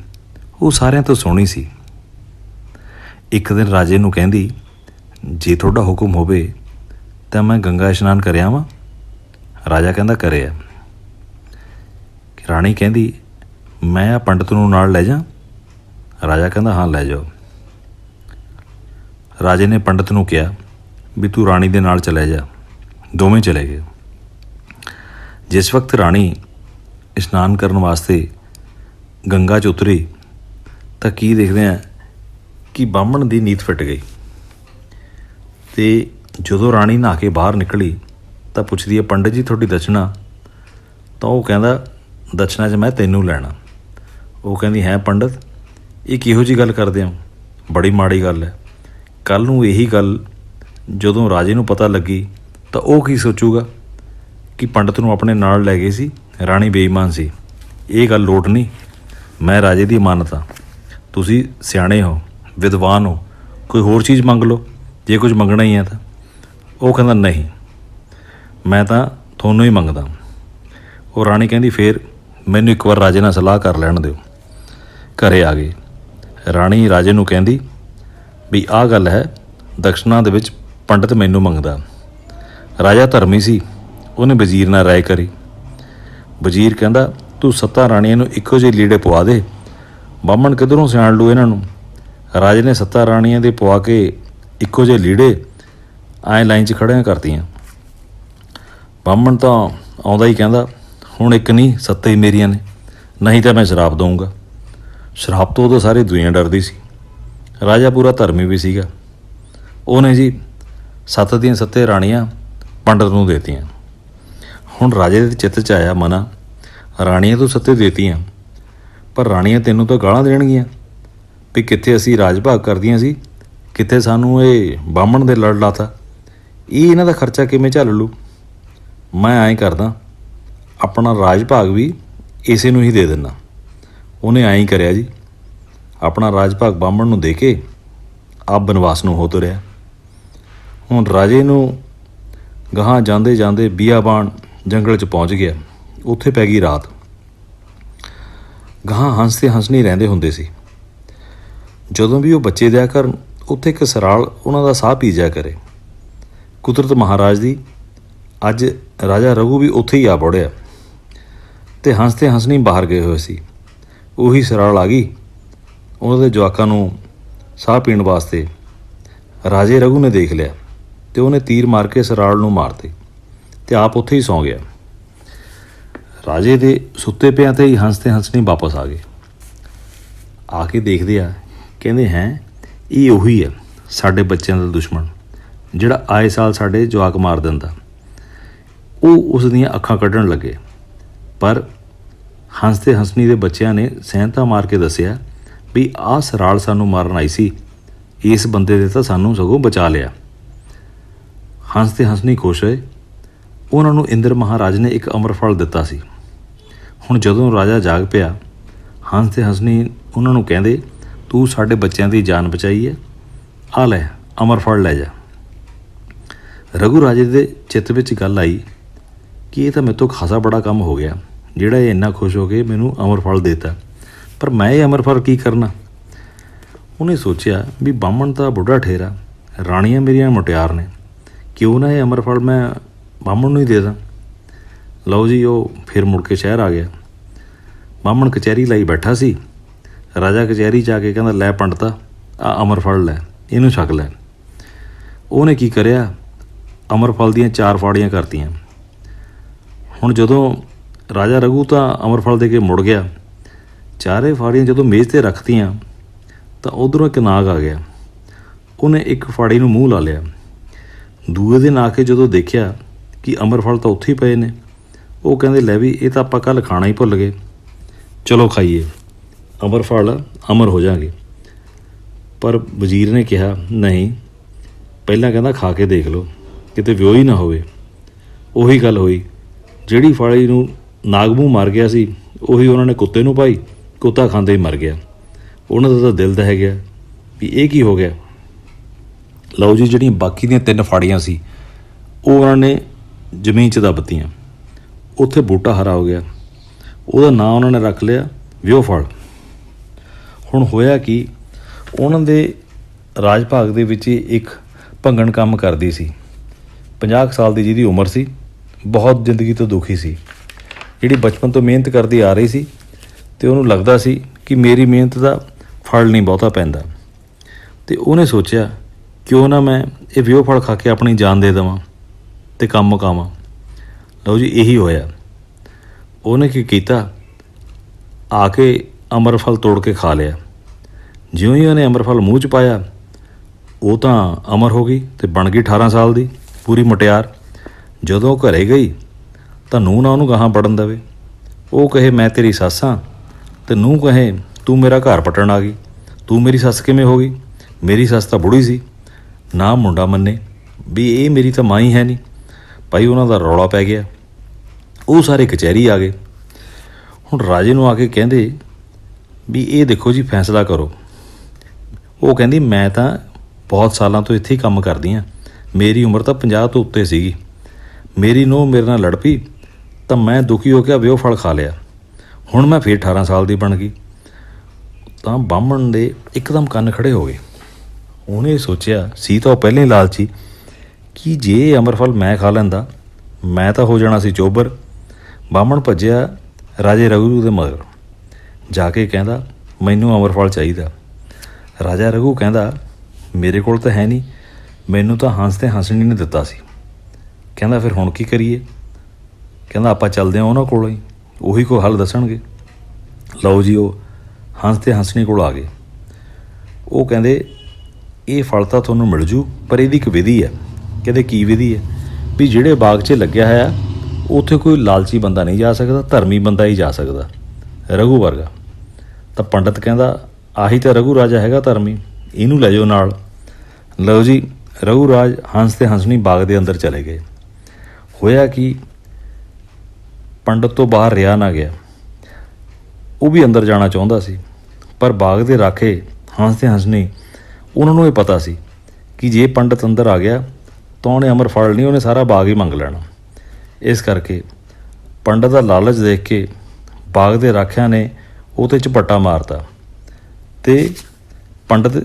ਉਹ ਸਾਰਿਆਂ ਤੋਂ ਸੋਹਣੀ ਸੀ। ਇੱਕ ਦਿਨ ਰਾਜੇ ਨੂੰ ਕਹਿੰਦੀ ਜੇ ਤੁਹਾਡਾ ਹੁਕਮ ਹੋਵੇ ਤਾਂ ਮੈਂ ਗੰਗਾ ਇਸ਼ਨਾਨ ਕਰ ਆਵਾਂ। ਰਾਜਾ ਕਹਿੰਦਾ ਕਰਿਆ। ਰਾਣੀ ਕਹਿੰਦੀ ਮੈਂ ਆ ਪੰਡਤ ਨੂੰ ਨਾਲ ਲੈ ਜਾ। ਰਾਜਾ ਕਹਿੰਦਾ ਹਾਂ ਲੈ ਜਾਓ। ਰਾਜੇ ਨੇ ਪੰਡਤ ਨੂੰ ਕਿਹਾ ਵੀ ਤੂੰ ਰਾਣੀ ਦੇ ਨਾਲ ਚਲੇ ਜਾ। ਦੋਵੇਂ ਚਲੇ ਗਏ। ਜਿਸ ਵਕਤ ਰਾਣੀ ਇਸ਼ਨਾਨ ਕਰਨ ਵਾਸਤੇ ਗੰਗਾ 'ਚ ਉਤਰੀ ਤਾਂ ਕੀ ਦੇਖਦੇ ਹਾਂ ਕਿ ਬਾਹਮਣ ਦੀ ਨੀਤ ਫਿੱਟ ਗਈ। ਅਤੇ ਜਦੋਂ ਰਾਣੀ ਨਹਾ ਕੇ ਬਾਹਰ ਨਿਕਲੀ ਤਾਂ ਪੁੱਛਦੀ ਹੈ ਪੰਡਤ ਜੀ ਤੁਹਾਡੀ ਦਛਨਾ। ਤਾਂ ਉਹ ਕਹਿੰਦਾ ਦਛਨਾ 'ਚ ਮੈਂ ਤੈਨੂੰ ਲੈਣਾ। ਉਹ ਕਹਿੰਦੀ ਹੈ ਪੰਡਤ ਇਹ ਕਿਹੋ ਜਿਹੀ ਗੱਲ ਕਰਦੇ ਹੋ, ਬੜੀ ਮਾੜੀ ਗੱਲ ਹੈ। ਕੱਲ੍ਹ ਨੂੰ ਇਹੀ ਗੱਲ ਜਦੋਂ ਰਾਜੇ ਨੂੰ ਪਤਾ ਲੱਗੀ ਤਾਂ ਉਹ ਕੀ ਸੋਚੂਗਾ ਕਿ ਪੰਡਤ ਨੂੰ ਆਪਣੇ ਨਾਲ ਲੈ ਗਏ ਸੀ, ਰਾਣੀ ਬੇਈਮਾਨ ਸੀ। ਇਹ ਗੱਲ ਲੋਟ ਨਹੀਂ। ਮੈਂ ਰਾਜੇ ਦੀ ਅਮਾਨਤ ਹਾਂ। ਤੁਸੀਂ ਸਿਆਣੇ ਹੋ, ਵਿਦਵਾਨ ਹੋ, ਕੋਈ ਹੋਰ ਚੀਜ਼ ਮੰਗ ਲਓ ਜੇ ਕੁਝ ਮੰਗਣਾ ਹੀ ਹੈ ਤਾਂ। ਉਹ ਕਹਿੰਦਾ ਨਹੀਂ ਮੈਂ ਤਾਂ ਤੁਹਾਨੂੰ ਹੀ ਮੰਗਦਾ। ਉਹ ਰਾਣੀ ਕਹਿੰਦੀ ਫੇਰ ਮੈਨੂੰ ਇੱਕ ਵਾਰ ਰਾਜੇ ਨਾਲ ਸਲਾਹ ਕਰ ਲੈਣ ਦਿਓ। ਘਰੇ ਆ ਗਏ। ਰਾਣੀ ਰਾਜੇ ਨੂੰ ਕਹਿੰਦੀ ਵੀ ਆਹ ਗੱਲ ਹੈ, ਦਕਸ਼ਨਾ ਦੇ ਵਿੱਚ ਪੰਡਤ ਮੈਨੂੰ ਮੰਗਦਾ। ਰਾਜਾ ਧਰਮੀ ਸੀ, ਉਹਨੇ ਵਜ਼ੀਰ ਨਾਲ ਰਾਏ ਕਰੀ। ਵਜ਼ੀਰ ਕਹਿੰਦਾ ਤੂੰ 7 ਰਾਣੀਆਂ ਨੂੰ ਇੱਕੋ ਜਿਹੇ ਲੀੜੇ ਪਵਾ ਦੇ, ਬਾਹਮਣ ਕਿੱਧਰੋਂ ਸਿਆਣ ਲੂ ਇਹਨਾਂ ਨੂੰ। ਰਾਜੇ ਨੇ 7 ਰਾਣੀਆਂ ਦੇ ਪਵਾ ਕੇ ਇੱਕੋ ਜਿਹੇ ਲੀੜੇ ਐਂ ਲਾਈਨ 'ਚ ਖੜਿਆਂ ਕਰਤੀਆਂ। ਬਾਹਮਣ ਤਾਂ ਆਉਂਦਾ ਹੀ ਕਹਿੰਦਾ ਹੁਣ ਇੱਕ ਨਹੀਂ 7 ਹੀ ਮੇਰੀਆਂ ਨੇ, ਨਹੀਂ ਤਾਂ ਮੈਂ ਸ਼ਰਾਪ ਦਊਂਗਾ। ਸ਼ਰਾਪ ਤੋਂ ਉਦੋਂ ਸਾਰੀ ਦੁਨੀਆ ਡਰਦੀ ਸੀ। ਰਾਜਾ ਪੂਰਾ ਧਰਮੀ ਵੀ ਸੀਗਾ। ਉਹਨੇ ਜੀ 7 ਦੀਆਂ 7 ਰਾਣੀਆਂ ਪੰਡਤ ਨੂੰ ਦੇਤੀਆਂ। ਹੁਣ ਰਾਜੇ ਦੇ ਚਿੱਤ 'ਚ ਆਇਆ ਮਨਾ ਰਾਣੀਆਂ ਤੋਂ 7 ਦੇਤੀਆਂ, ਪਰ ਰਾਣੀਆਂ ਤੈਨੂੰ ਤਾਂ ਗਾਲਾਂ ਦੇਣਗੀਆਂ ਵੀ ਕਿੱਥੇ ਅਸੀਂ ਰਾਜ ਭਾਗ ਕਰਦੀਆਂ ਸੀ, ਕਿੱਥੇ ਸਾਨੂੰ ਇਹ ਬਾਹਮਣ ਦੇ ਲੜ ਲਾਤਾ। ਇਹ ਇਹਨਾਂ ਦਾ ਖਰਚਾ ਕਿਵੇਂ ਝੱਲ ਲੂ। ਮੈਂ ਐਂ ਕਰਦਾ ਆਪਣਾ ਰਾਜ ਭਾਗ ਵੀ ਇਸੇ ਨੂੰ ਹੀ ਦੇ ਦਿੰਦਾ। ਉਹਨੇ ਐਂ ਹੀ ਕਰਿਆ ਜੀ। ਆਪਣਾ ਰਾਜ ਭਾਗ ਬਾਹਮਣ ਨੂੰ ਦੇ ਕੇ ਆਪ ਬਨਵਾਸ ਨੂੰ ਹੋ ਤੁਰਿਆ। ਹੁਣ ਰਾਜੇ ਨੂੰ ਗਾਹਾਂ ਜਾਂਦੇ ਜਾਂਦੇ ਬੀਆਬਾਨ ਜੰਗਲ 'ਚ ਪਹੁੰਚ ਗਿਆ। ਉੱਥੇ ਪੈ ਗਈ ਰਾਤ। ਗਾਹਾਂ ਹੰਸ ਤੇ ਹੰਸਣੀ ਰਹਿੰਦੇ ਹੁੰਦੇ ਸੀ। ਜਦੋਂ ਵੀ ਉਹ ਬੱਚੇ ਦਿਆ ਕਰਨ ਉੱਥੇ ਇੱਕ ਸਰਾਲ ਉਹਨਾਂ ਦਾ ਸਾਹ ਪੀ ਜਾਇਆ ਕਰੇ। ਕੁਦਰਤ ਮਹਾਰਾਜ ਦੀ ਅੱਜ ਰਾਜਾ ਰਘੂ ਵੀ ਉੱਥੇ ਹੀ ਆ ਵੜਿਆ ਅਤੇ ਹੰਸ ਤੇ ਹੰਸਣੀ ਬਾਹਰ ਗਏ ਹੋਏ ਸੀ। ਉਹੀ ਸਰਾਲ ਆ ਗਈ ਉਹਨਾਂ ਦੇ ਜਵਾਕਾਂ ਨੂੰ ਸਾਹ ਪੀਣ ਵਾਸਤੇ। ਰਾਜੇ ਰਘੂ ਨੇ ਦੇਖ ਲਿਆ ਅਤੇ ਉਹਨੇ ਤੀਰ ਮਾਰ ਕੇ ਸਰਾਲ ਨੂੰ ਮਾਰਤੇ ਅਤੇ ਆਪ ਉੱਥੇ ਹੀ ਸੌਂ ਗਿਆ। ਰਾਜੇ ਦੇ ਸੁੱਤੇ ਪਿਆਂ 'ਤੇ ਹੀ ਹੰਸ ਤੇ ਹੰਸਣੀ ਵਾਪਸ ਆ ਗਏ। ਆ ਕੇ ਦੇਖਦੇ ਆ, ਕਹਿੰਦੇ ਹੈ ਇਹ ਉਹੀ ਹੈ ਸਾਡੇ ਬੱਚਿਆਂ ਦਾ ਦੁਸ਼ਮਣ ਜਿਹੜਾ ਆਏ ਸਾਲ ਸਾਡੇ ਜਵਾਕ ਮਾਰ ਦਿੰਦਾ। ਉਹ ਉਸ ਦੀਆਂ ਅੱਖਾਂ ਕੱਢਣ ਲੱਗੇ, ਪਰ ਹੰਸ ਤੇ ਹੰਸਣੀ ਦੇ ਬੱਚਿਆਂ ਨੇ ਸੈਨਤਾ ਮਾਰ ਕੇ ਦੱਸਿਆ ਵੀ ਆਹ ਸਰਾਲ ਸਾਨੂੰ ਮਾਰਨ ਆਈ ਸੀ, ਇਸ ਬੰਦੇ ਦੇ ਤਾਂ ਸਾਨੂੰ ਸਗੋਂ ਬਚਾ ਲਿਆ। ਹੰਸ ਤੇ ਹੰਸਣੀ ਖੁਸ਼ ਹੋਏ। ਉਹਨਾਂ ਨੂੰ ਇੰਦਰ ਮਹਾਰਾਜ ਨੇ ਇੱਕ ਅਮਰ ਫਲ ਦਿੱਤਾ ਸੀ। ਹੁਣ ਜਦੋਂ ਰਾਜਾ ਜਾਗ ਪਿਆ, ਹੰਸ ਤੇ ਹੰਸਣੀ ਉਹਨਾਂ ਨੂੰ ਕਹਿੰਦੇ ਤੂੰ ਸਾਡੇ ਬੱਚਿਆਂ ਦੀ ਜਾਨ ਬਚਾਈ ਹੈ, ਆ ਲੈ ਅਮਰ ਫਲ ਲੈ ਜਾ। ਰਘੂ ਰਾਜੇ ਦੇ ਚਿੱਤ ਵਿੱਚ ਗੱਲ ਆਈ ਕਿ ਇਹ ਤਾਂ ਮੇਰੇ ਤੋਂ ਖਾਸਾ ਬੜਾ ਕੰਮ ਹੋ ਗਿਆ ਜਿਹੜਾ ਇਹ ਇੰਨਾ ਖੁਸ਼ ਹੋ ਕੇ ਮੈਨੂੰ ਅਮਰ ਫਲ ਦੇਤਾ, ਪਰ ਮੈਂ ਇਹ ਅਮਰ ਫਲ ਕੀ ਕਰਨਾ। ਉਹਨੇ ਸੋਚਿਆ ਵੀ ਬਾਹਮਣ ਤਾਂ ਬੁੱਢਾ ਠੇਰਾ, ਰਾਣੀਆਂ ਮੇਰੀਆਂ ਮੁਟਿਆਰ ਨੇ, ਕਿਉਂ ਨਾ ਇਹ ਅਮਰ ਫਲ ਮੈਂ ਬਾਹਮਣ ਨੂੰ ਹੀ ਦੇ ਦਾਂ। ਲਓ ਜੀ, ਉਹ ਫਿਰ ਮੁੜ ਕੇ ਸ਼ਹਿਰ ਆ ਗਿਆ। ਬਾਹਮਣ ਕਚਹਿਰੀ ਲਾਈ ਬੈਠਾ ਸੀ। ਰਾਜਾ ਕਚਹਿਰੀ 'ਚ ਆ ਕੇ ਕਹਿੰਦਾ ਲੈ ਪੰਡਤਾ ਆ ਅਮਰ ਫਲ ਲੈ, ਇਹਨੂੰ ਛਕ ਲੈ। ਉਹਨੇ ਕੀ ਕਰਿਆ, ਅਮਰ ਫਲ ਦੀਆਂ 4 ਫਾੜੀਆਂ ਕਰਤੀਆਂ। ਹੁਣ ਜਦੋਂ ਰਾਜਾ ਰਘੂ ਤਾਂ ਅਮਰ ਫਲ ਦੇ ਕੇ ਮੁੜ ਗਿਆ, 4 ਫਾੜੀਆਂ ਜਦੋਂ ਮੇਜ਼ 'ਤੇ ਰੱਖਤੀਆਂ ਤਾਂ ਉੱਧਰੋਂ ਇੱਕ ਨਾਗ ਆ ਗਿਆ। ਉਹਨੇ ਇੱਕ ਫਾੜੀ ਨੂੰ ਮੂੰਹ ਲਾ ਲਿਆ। ਦੂਏ ਦਿਨ ਆ ਕੇ ਜਦੋਂ ਦੇਖਿਆ ਕਿ ਅਮਰ ਫਲ ਤਾਂ ਉੱਥੇ ਹੀ ਪਏ ਨੇ, ਉਹ ਕਹਿੰਦੇ ਲੈ ਵੀ ਇਹ ਤਾਂ ਆਪਾਂ ਕੱਲ੍ਹ ਖਾਣਾ ਹੀ ਭੁੱਲ ਗਏ, ਚਲੋ ਖਾਈਏ, ਅਮਰ ਫਲ ਅਮਰ ਹੋ ਜਾਣਗੇ। ਪਰ ਵਜ਼ੀਰ ਨੇ ਕਿਹਾ ਨਹੀਂ, ਪਹਿਲਾਂ ਕਹਿੰਦਾ ਖਾ ਕੇ ਦੇਖ ਲਓ, ਕਿਤੇ ਵਿਉ ਹੀ ਨਾ ਹੋਵੇ। ਉਹੀ ਗੱਲ ਹੋਈ, ਜਿਹੜੀ ਫਾੜੀ ਨੂੰ ਨਾਗ ਮੂੰਹ ਮਾਰ ਗਿਆ ਸੀ ਉਹੀ ਉਹਨਾਂ ਨੇ ਕੁੱਤੇ ਨੂੰ ਪਾਈ, ਕੁੱਤਾ ਖਾਂਦੇ ਹੀ ਮਰ ਗਿਆ। ਉਹਨਾਂ ਦਾ ਤਾਂ ਦਿਲ ਦਹਿ ਗਿਆ ਵੀ ਇਹ ਕੀ ਹੋ ਗਿਆ। ਲਓ ਜੀ, ਜਿਹੜੀਆਂ ਬਾਕੀ ਦੀਆਂ 3 ਫਾੜੀਆਂ ਸੀ ਉਹ ਉਹਨਾਂ ਨੇ ਜ਼ਮੀਨ 'ਚ ਦੱਬਤੀਆਂ। ਉੱਥੇ ਬੂਟਾ ਹਰਾ ਹੋ ਗਿਆ, ਉਹਦਾ ਨਾਂ ਉਹਨਾਂ ਨੇ ਰੱਖ ਲਿਆ ਵਿਉ ਫਲ। ਹੁਣ ਹੋਇਆ ਕਿ ਉਹਨਾਂ ਦੇ ਰਾਜ ਭਾਗ ਦੇ ਵਿੱਚ ਇੱਕ ਭੰਗਣ ਕੰਮ ਕਰਦੀ ਸੀ, 50 ਸਾਲ ਦੀ ਜਿਹਦੀ ਉਮਰ ਸੀ, ਬਹੁਤ ਜ਼ਿੰਦਗੀ ਤੋਂ ਦੁਖੀ ਸੀ, ਜਿਹੜੀ ਬਚਪਨ ਤੋਂ ਮਿਹਨਤ ਕਰਦੀ ਆ ਰਹੀ ਸੀ ਅਤੇ ਉਹਨੂੰ ਲੱਗਦਾ ਸੀ ਕਿ ਮੇਰੀ ਮਿਹਨਤ ਦਾ ਫਲ ਨਹੀਂ ਬਹੁਤਾ ਪੈਂਦਾ। ਅਤੇ ਉਹਨੇ ਸੋਚਿਆ ਕਿਉਂ ਨਾ ਮੈਂ ਇਹ ਵਿਉ ਫਲ ਖਾ ਕੇ ਆਪਣੀ ਜਾਨ ਦੇ ਦੇਵਾਂ ਅਤੇ ਕੰਮ ਮੁਕਾਵਾਂ। ਲਓ ਜੀ, ਇਹੀ ਹੋਇਆ। ਉਹਨੇ ਕੀ ਕੀਤਾ, ਆ ਕੇ ਅਮਰ ਫਲ ਤੋੜ ਕੇ ਖਾ ਲਿਆ। ਜਿਉਂ ਹੀ ਉਹਨੇ ਅਮਰ ਫਲ ਮੂੰਹ 'ਚ ਪਾਇਆ, ਉਹ ਤਾਂ ਅਮਰ ਹੋ ਗਈ ਅਤੇ ਬਣ ਗਈ 18 ਸਾਲ ਦੀ ਪੂਰੀ ਮੁਟਿਆਰ। ਜਦੋਂ ਉਹ ਘਰੇ ਗਈ ਤਾਂ ਨੂੰਹ ਨਾ ਉਹਨੂੰ ਗਾਹਾਂ ਵੜਨ ਦੇਵੇ। ਉਹ ਕਹੇ ਮੈਂ ਤੇਰੀ ਸੱਸ ਹਾਂ ਅਤੇ ਨੂੰਹ ਕਹੇ ਤੂੰ ਮੇਰਾ ਘਰ ਪੱਟਣ ਆ ਗਈ, ਤੂੰ ਮੇਰੀ ਸੱਸ ਕਿਵੇਂ ਹੋ ਗਈ, ਮੇਰੀ ਸੱਸ ਤਾਂ ਬੁੜੀ ਸੀ। ਨਾ ਮੁੰਡਾ ਮੰਨੇ ਵੀ ਇਹ ਮੇਰੀ ਤਾਂ ਮਾਂ ਹੀ ਹੈ ਨਹੀਂ। ਭਾਈ ਉਹਨਾਂ ਦਾ ਰੌਲਾ ਪੈ ਗਿਆ। ਉਹ ਸਾਰੇ ਕਚਹਿਰੀ ਆ ਗਏ। ਹੁਣ ਰਾਜੇ ਨੂੰ ਆ ਕੇ ਕਹਿੰਦੇ ਵੀ ਇਹ ਦੇਖੋ ਜੀ, ਫੈਸਲਾ ਕਰੋ। ਉਹ ਕਹਿੰਦੀ ਮੈਂ ਤਾਂ ਬਹੁਤ ਸਾਲਾਂ ਤੋਂ ਇੱਥੇ ਹੀ ਕੰਮ ਕਰਦੀ ਹਾਂ, ਮੇਰੀ ਉਮਰ ਤਾਂ 50 ਤੋਂ ਉੱਤੇ ਸੀਗੀ, ਮੇਰੀ ਨੂੰਹ ਮੇਰੇ ਨਾਲ ਲੜ ਪਈ ਤਾਂ ਮੈਂ ਦੁਖੀ ਹੋ ਕੇ ਵਿਉ ਫਲ ਖਾ ਲਿਆ, ਹੁਣ ਮੈਂ ਫਿਰ 18 ਸਾਲ ਦੀ ਬਣ ਗਈ। ਤਾਂ ਬਾਹਮਣ ਦੇ ਇੱਕਦਮ ਕੰਨ ਖੜੇ ਹੋ ਗਏ। ਉਹਨੇ ਸੋਚਿਆ ਸੀ ਤਾਂ ਉਹ ਪਹਿਲਾਂ ਹੀ ਲਾਲਚੀ ਕਿ ਜੇ ਅਮਰ ਫਲ ਮੈਂ ਖਾ ਲੈਂਦਾ ਮੈਂ ਤਾਂ ਹੋ ਜਾਣਾ ਸੀ ਚੋਬਰ। ਬਾਹਮਣ ਭੱਜਿਆ ਰਾਜੇ ਰਘੂ ਦੇ ਮਗਰ, ਜਾ ਕੇ ਕਹਿੰਦਾ ਮੈਨੂੰ ਅਮਰ ਫਲ ਚਾਹੀਦਾ। ਰਾਜਾ ਰਘੂ ਕਹਿੰਦਾ ਮੇਰੇ ਕੋਲ ਤਾਂ ਹੈ ਨਹੀਂ, ਮੈਨੂੰ ਤਾਂ ਹੰਸ ਤੇ ਹੰਸਣੀ ਨੇ ਦਿੱਤਾ ਸੀ। ਕਹਿੰਦਾ ਫਿਰ ਹੁਣ ਕੀ ਕਰੀਏ। ਕਹਿੰਦਾ ਆਪਾਂ ਚੱਲਦੇ ਹਾਂ ਉਹਨਾਂ ਕੋਲੋਂ ਹੀ, ਉਹੀ ਕੋਈ ਹੱਲ ਦੱਸਣਗੇ। ਲਓ ਜੀ, ਉਹ ਹੰਸ ਤੇ ਹੰਸਣੀ ਕੋਲ ਆ ਗਏ। ਉਹ ਕਹਿੰਦੇ ਇਹ ਫਲ ਤਾਂ ਤੁਹਾਨੂੰ ਮਿਲ ਜੂ, ਪਰ ਇਹਦੀ ਇੱਕ ਵਿਧੀ ਹੈ। ਕਹਿੰਦੇ ਕੀ ਵਿਧੀ ਹੈ, ਵੀ ਜਿਹੜੇ ਬਾਗ 'ਚ ਲੱਗਿਆ ਹੋਇਆ ਉੱਥੇ ਕੋਈ ਲਾਲਚੀ ਬੰਦਾ ਨਹੀਂ ਜਾ ਸਕਦਾ, ਧਰਮੀ ਬੰਦਾ ਹੀ ਜਾ ਸਕਦਾ, ਰਘੂ ਵਰਗਾ। ਤਾਂ ਪੰਡਤ ਕਹਿੰਦਾ ਆਹੀ ਤਾਂ ਰਘੂ ਰਾਜਾ ਹੈਗਾ ਧਰਮੀ, ਇਹਨੂੰ ਲੈ ਜਾਓ ਨਾਲ। ਲਓ ਜੀ, ਰਘੂ ਰਾਜ ਹੰਸ ਤੇ ਹੰਸਣੀ ਬਾਗ ਦੇ ਅੰਦਰ ਚਲੇ ਗਏ। ਹੋਇਆ ਕਿ ਪੰਡਤ ਤੋਂ ਬਾਹਰ ਰਿਹਾ ਨਾ ਗਿਆ। ਉਹ ਵੀ ਅੰਦਰ ਜਾਣਾ ਚਾਹੁੰਦਾ ਸੀ, ਪਰ ਬਾਗ ਦੇ ਰਾਖੇ ਹੰਸ ਤੇ ਹੰਸਣੀ ਉਹਨਾਂ ਨੂੰ ਇਹ ਪਤਾ ਸੀ ਕਿ ਜੇ ਪੰਡਤ ਅੰਦਰ ਆ ਗਿਆ ਤਾਂ ਉਹਨੇ ਅਮਰ ਫਲ ਨਹੀਂ, ਉਹਨੇ ਸਾਰਾ ਬਾਗ ਹੀ ਮੰਗ ਲੈਣਾ। ਇਸ ਕਰਕੇ ਪੰਡਤ ਦਾ ਲਾਲਚ ਦੇਖ ਕੇ ਬਾਗ ਦੇ ਰਾਖਿਆਂ ਨੇ ਉਹ 'ਤੇ ਝਪੱਟਾ ਮਾਰਤਾ ਅਤੇ ਪੰਡਤ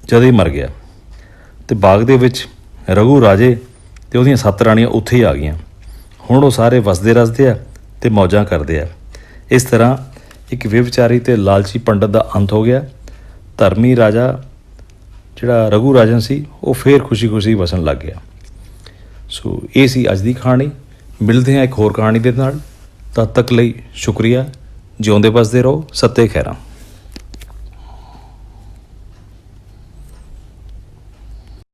ਜਦੇ ਹੀ ਮਰ ਗਿਆ। ਅਤੇ ਬਾਗ ਦੇ ਵਿੱਚ ਰਘੂ ਰਾਜੇ ਅਤੇ ਉਹਦੀਆਂ 7 ਰਾਣੀਆਂ ਉੱਥੇ ਹੀ ਆ ਗਈਆਂ। ਹੁਣ ਉਹ ਸਾਰੇ ਵਸਦੇ ਰਸਦੇ ਆ ਅਤੇ ਮੌਜਾਂ ਕਰਦੇ ਆ। ਇਸ ਤਰ੍ਹਾਂ ਇੱਕ ਵਿਵਚਾਰੀ ਅਤੇ ਲਾਲਚੀ ਪੰਡਤ ਦਾ ਅੰਤ ਹੋ ਗਿਆ। ਧਰਮੀ ਰਾਜਾ ਜਿਹੜਾ ਰਘੂ ਰਾਜਨ ਸੀ ਉਹ ਫਿਰ ਖੁਸ਼ੀ ਖੁਸ਼ੀ ਵਸਣ ਲੱਗ ਗਿਆ। ਸੋ ਇਹ ਸੀ ਅੱਜ ਦੀ ਕਹਾਣੀ। ਮਿਲਦੇ ਹਾਂ ਇੱਕ ਹੋਰ ਕਹਾਣੀ ਦੇ ਨਾਲ। ਤਦ ਤੱਕ ਲਈ ਸ਼ੁਕਰੀਆ। ਜਿਉਂਦੇ ਵਸਦੇ ਰਹੋ। ਸੱਤੇ ਖੈਰਾਂ।